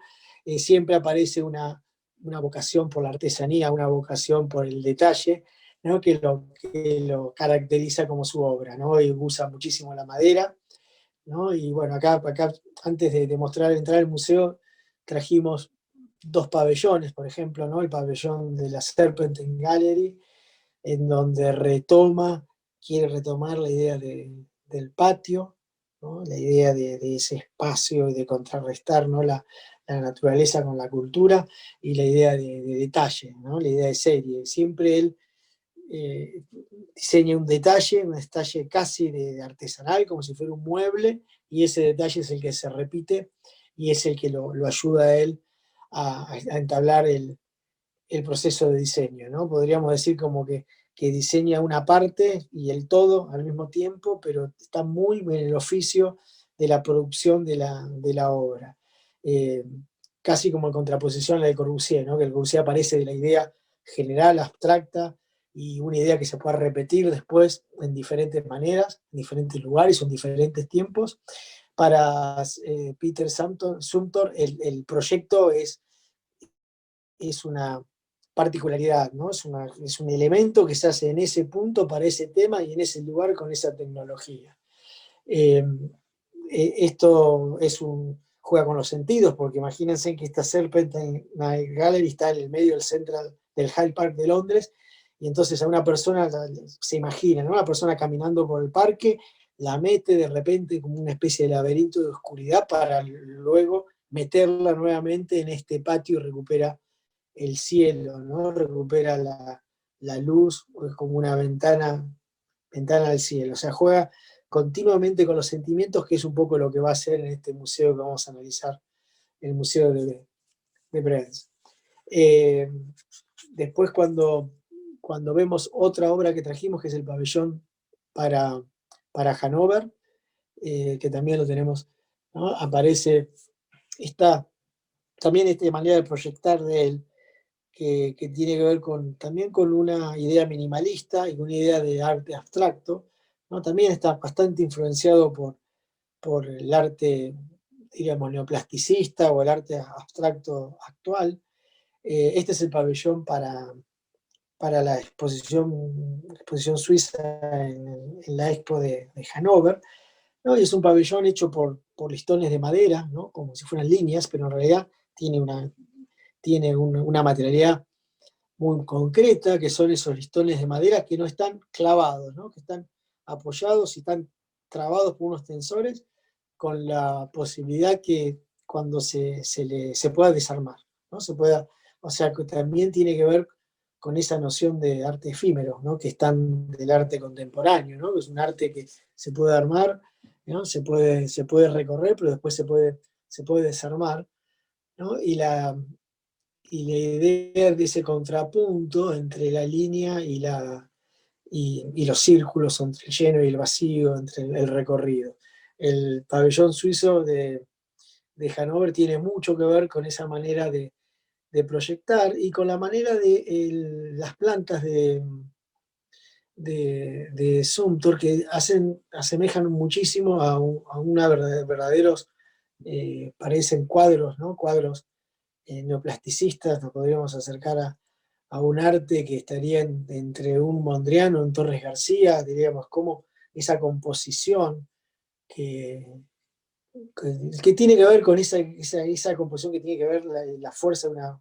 Speaker 1: siempre aparece una vocación por la artesanía, una vocación por el detalle, ¿no? Que lo caracteriza como su obra, ¿no? Y usa muchísimo la madera, ¿no? Y bueno, acá antes de mostrar, entrar al museo, trajimos dos pabellones, por ejemplo, ¿no? El pabellón de la Serpentine Gallery, en donde quiere retomar la idea del patio, ¿no? La idea de ese espacio y de contrarrestar, ¿no? La naturaleza con la cultura y la idea de detalle, ¿no? La idea de serie. Siempre él diseña un detalle casi de artesanal, como si fuera un mueble, y ese detalle es el que se repite y es el que lo ayuda a él a entablar el proceso de diseño, ¿no? Podríamos decir como que diseña una parte y el todo al mismo tiempo, pero está muy en el oficio de la producción de la obra. Eh, Casi como en contraposición a la de Corbusier, ¿no? Que el Corbusier aparece de la idea general, abstracta, y una idea que se puede repetir después en diferentes maneras, en diferentes lugares o en diferentes tiempos. Para Peter Zumthor el proyecto es una particularidad, ¿no? Es un elemento que se hace en ese punto para ese tema y en ese lugar con esa tecnología. Eh, Esto juega con los sentidos, porque imagínense que esta Serpentine Night Gallery está en el medio del Central, del Hyde Park de Londres, y entonces a una persona se imagina, ¿no? Una persona caminando por el parque, la mete de repente como una especie de laberinto de oscuridad para luego meterla nuevamente en este patio y recupera el cielo, ¿no? Recupera la luz, es como una ventana al cielo. O sea, juega continuamente con los sentimientos, que es un poco lo que va a hacer en este museo que vamos a analizar, el Museo de Brenz. Después cuando vemos otra obra que trajimos, que es el pabellón para Hannover, que también lo tenemos, ¿no? Aparece también esta manera de proyectar de él, que tiene que ver también con una idea minimalista y una idea de arte abstracto, ¿no? También está bastante influenciado por el arte, diríamos, neoplasticista o el arte abstracto actual. Este es el pabellón para la exposición suiza en la Expo de Hannover, ¿no? Y es un pabellón hecho por listones de madera, ¿no? Como si fueran líneas, pero en realidad tiene una materialidad muy concreta, que son esos listones de madera que no están clavados, ¿no? Que están apoyados y están trabados por unos tensores, con la posibilidad que cuando se pueda desarmar, ¿no? O sea, que también tiene que ver con esa noción de arte efímero, ¿no? Que están del arte contemporáneo, ¿no? Que es un arte que se puede armar, ¿no? Se puede recorrer, pero después se puede desarmar, ¿no? Y la idea de ese contrapunto entre la línea y los círculos, entre el lleno y el vacío, entre el recorrido. El pabellón suizo de Hannover tiene mucho que ver con esa manera de proyectar y con la manera de las plantas de Sumter, que asemejan muchísimo a una verdaderos, parecen cuadros, ¿no? Cuadros neoplasticistas. Nos podríamos acercar a un arte que estaría entre un Mondrian o un Torres García, diríamos, como esa composición que, que tiene que ver con esa composición que tiene que ver la fuerza de una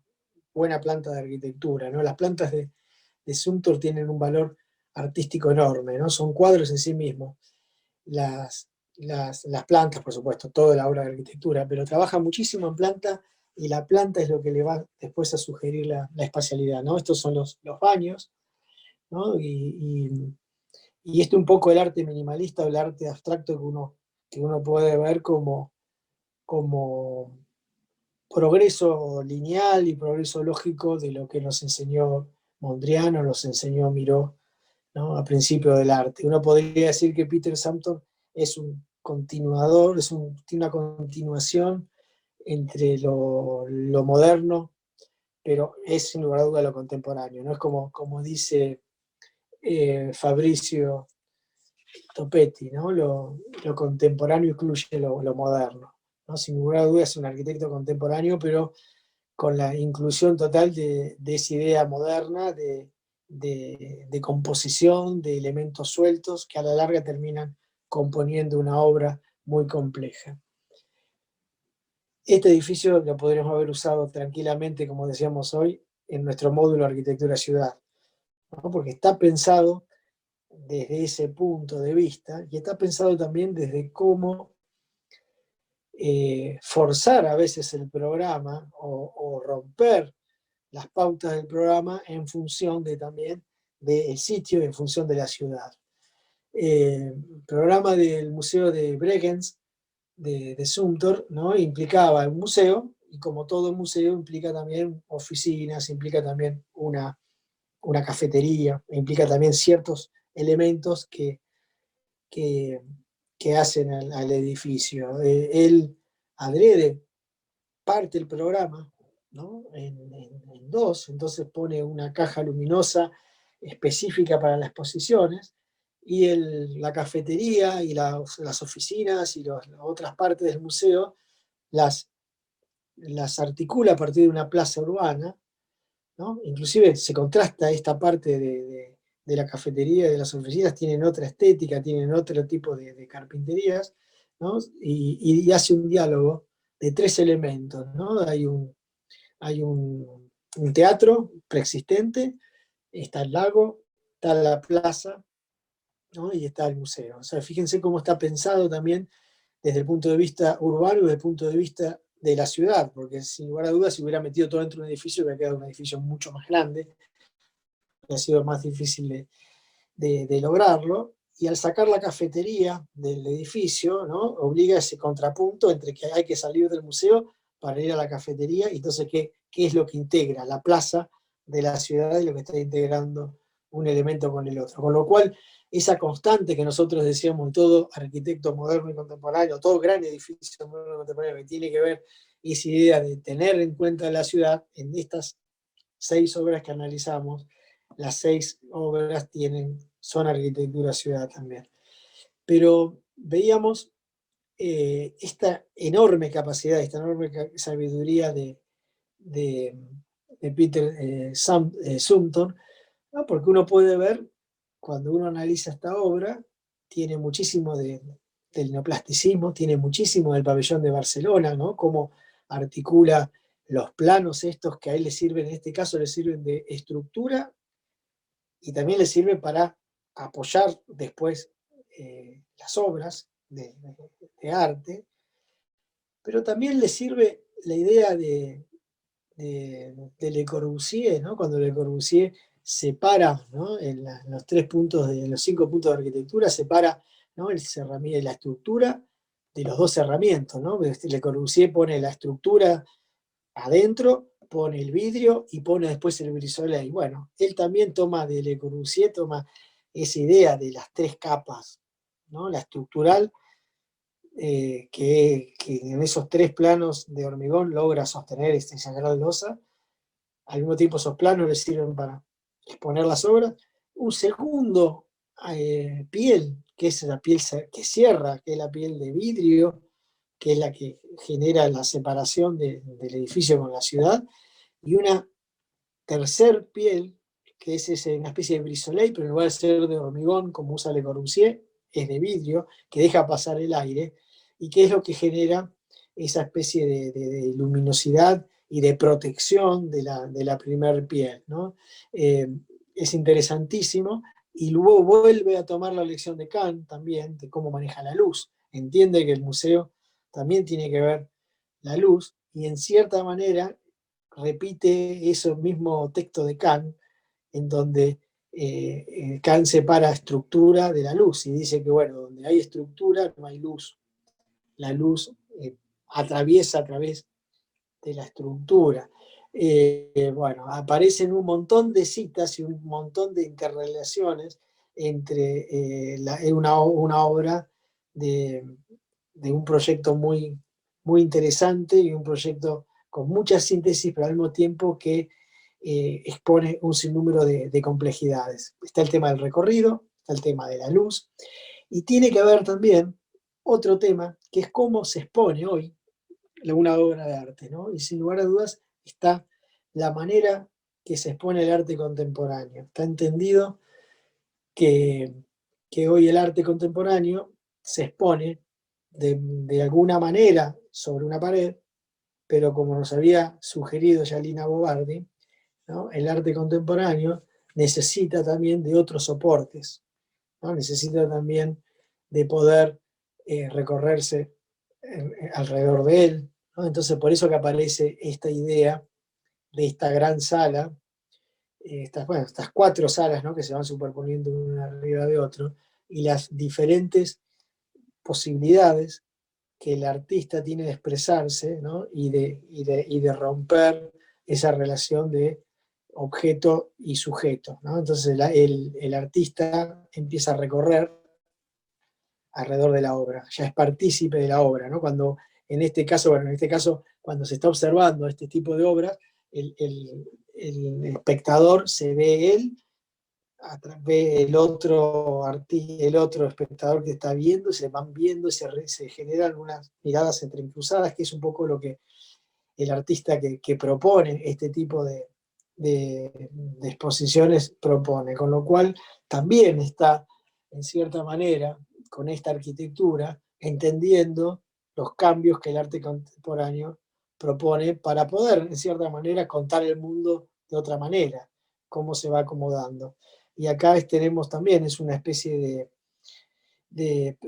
Speaker 1: buena planta de arquitectura, ¿no? Las plantas de Sumter tienen un valor artístico enorme, ¿no? Son cuadros en sí mismos. Las plantas, por supuesto, toda la obra de arquitectura, pero trabaja muchísimo en planta y la planta es lo que le va después a sugerir la espacialidad, ¿no? Estos son los baños, ¿no? Y este un poco el arte minimalista o el arte abstracto que uno puede ver como progreso lineal y progreso lógico de lo que nos enseñó Mondrian o nos enseñó Miró, ¿no? A principio del arte. Uno podría decir que Peter Zumthor es un continuador, tiene una continuación entre lo moderno, pero es sin lugar a duda lo contemporáneo, ¿no? Es como dice Fabrizio Topetti, ¿no? Lo contemporáneo incluye lo moderno, ¿no? Sin lugar a duda es un arquitecto contemporáneo, pero con la inclusión total de esa idea moderna de composición, de elementos sueltos, que a la larga terminan componiendo una obra muy compleja. Este edificio lo podríamos haber usado tranquilamente, como decíamos hoy, en nuestro módulo Arquitectura Ciudad, ¿no? Porque está pensado desde ese punto de vista y está pensado también desde cómo forzar a veces el programa o romper las pautas del programa en función también del sitio y en función de la ciudad. El programa del Museo de Bregenz de Sumter, ¿no? Implicaba un museo, y como todo museo implica también oficinas, implica también una cafetería, implica también ciertos elementos que, que hacen al edificio. Él adrede parte el programa, ¿no? En dos, entonces pone una caja luminosa específica para las exposiciones, y la cafetería y las oficinas y las otras partes del museo las, las articula a partir de una plaza urbana, ¿no? Inclusive se contrasta esta parte de la cafetería y de las oficinas, tienen otra estética, tienen otro tipo de carpinterías, ¿no? Y hace un diálogo de tres elementos, ¿no? Hay un teatro preexistente, está el lago, está la plaza, ¿no? Y está el museo. O sea, fíjense cómo está pensado también desde el punto de vista urbano y desde el punto de vista de la ciudad, porque sin lugar a dudas, si hubiera metido todo dentro de un edificio, hubiera quedado un edificio mucho más grande, ha sido más difícil de lograrlo. Y al sacar la cafetería del edificio, ¿no? Obliga a ese contrapunto entre que hay que salir del museo para ir a la cafetería, y entonces ¿qué es lo que integra la plaza de la ciudad y lo que está integrando un elemento con el otro? Con lo cual, esa constante que nosotros decíamos, todo arquitecto moderno y contemporáneo, todo gran edificio moderno y contemporáneo que tiene que ver esa idea de tener en cuenta la ciudad, en estas 6 obras que analizamos, las 6 obras son arquitectura ciudad también. Pero veíamos esta enorme capacidad, esta enorme sabiduría de, de Peter Sumter, ¿no? Porque uno puede ver, cuando uno analiza esta obra, tiene muchísimo del neoplasticismo, tiene muchísimo del pabellón de Barcelona, ¿no? Cómo articula los planos estos que a él le sirven, en este caso le sirven de estructura, y también le sirve para apoyar después las obras de arte, pero también le sirve la idea de Le Corbusier, ¿no? Cuando Le Corbusier separa, ¿no? En los 3 puntos, en los 5 puntos de arquitectura, separa, ¿no? La estructura de los 2 cerramientos, ¿no? Le Corbusier pone la estructura adentro, pone el vidrio y pone después el brisolé. Bueno, él también toma de Le Corbusier, toma esa idea de las 3 capas, ¿no? La estructural, que en esos 3 planos de hormigón logra sostener este sagrado losa. Al mismo tiempo esos planos le sirven para exponer las obras. Un segundo piel, que es la piel que cierra, que es la piel de vidrio, que es la que genera la separación del edificio con la ciudad, y una tercer piel, que es una especie de brisolei, pero en lugar de ser de hormigón, como usa Le Corbusier, es de vidrio, que deja pasar el aire, y que es lo que genera esa especie de luminosidad y de protección de la primer piel, ¿no? Es interesantísimo, y luego vuelve a tomar la lección de Kant también, de cómo maneja la luz. Entiende que el museo también tiene que ver la luz, y en cierta manera repite ese mismo texto de Kant, en donde Kant separa estructura de la luz y dice que, bueno, donde hay estructura no hay luz. La luz atraviesa a través de la estructura. Bueno, aparecen un montón de citas y un montón de interrelaciones entre una obra de, de un proyecto muy, muy interesante y un proyecto con mucha síntesis, pero al mismo tiempo que expone un sinnúmero de complejidades. Está el tema del recorrido, está el tema de la luz, y tiene que haber también otro tema, que es cómo se expone hoy una obra de arte, ¿no? Y sin lugar a dudas está la manera que se expone el arte contemporáneo. Está entendido que, que hoy el arte contemporáneo se expone de alguna manera sobre una pared, pero como nos había sugerido Yalina Bobardi, ¿no? El arte contemporáneo necesita también de otros soportes, ¿no? Necesita también de poder recorrerse alrededor de él, ¿no? Entonces por eso que aparece esta idea de esta gran sala, estas 4 salas, ¿no? Que se van superponiendo una arriba de otro, y las diferentes posibilidades que el artista tiene de expresarse, ¿no? y de romper esa relación de objeto y sujeto, ¿no? Entonces el artista empieza a recorrer alrededor de la obra, ya es partícipe de la obra, ¿no? Cuando en este caso, bueno, en este caso, cuando se está observando este tipo de obras, el espectador se ve él, ve el otro espectador que está viendo, se van viendo, se generan unas miradas entrecruzadas, que es un poco lo que el artista que propone este tipo de exposiciones propone, con lo cual también está, en cierta manera, con esta arquitectura, entendiendo los cambios que el arte contemporáneo propone para poder, en cierta manera, contar el mundo de otra manera, cómo se va acomodando. Y acá tenemos también, es una especie de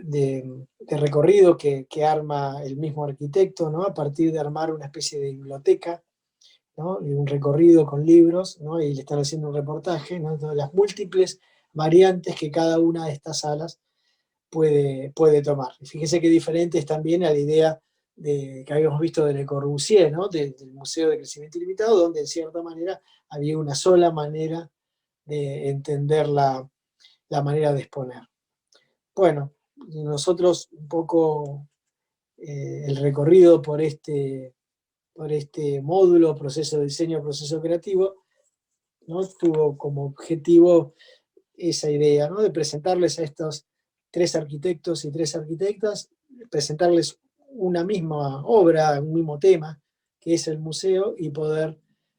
Speaker 1: recorrido que arma el mismo arquitecto, ¿no? A partir de armar una especie de biblioteca, ¿no? Y un recorrido con libros, ¿no? Y le están haciendo un reportaje, ¿no? De las múltiples variantes que cada una de estas salas puede tomar. Y fíjese qué diferente es también a la idea que habíamos visto de Le Corbusier, ¿no? Del Museo de Crecimiento Ilimitado, donde en cierta manera había una sola manera de entender la manera de exponer. Bueno, nosotros un poco el recorrido por este módulo, proceso de diseño, proceso creativo, ¿no? Tuvo como objetivo esa idea, ¿no? De presentarles a estos 3 arquitectos y 3 arquitectas, presentarles una misma obra, un mismo tema, que es el museo, y poder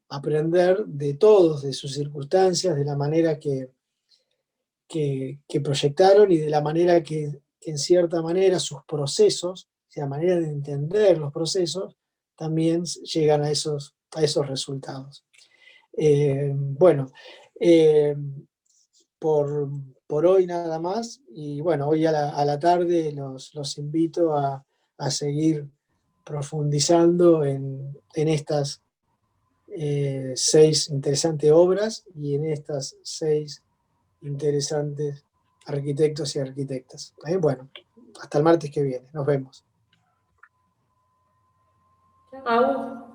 Speaker 1: aprender de todos, de sus circunstancias, de la manera que proyectaron y de la manera que en cierta manera sus procesos, o sea, la manera de entender los procesos, también llegan a esos resultados. Bueno, eh, por, por hoy nada más, y bueno, hoy a la tarde los invito a seguir profundizando en estas 6 interesantes obras y en estas 6 interesantes arquitectos y arquitectas. Bueno, hasta el martes que viene. Nos vemos.
Speaker 2: Chao.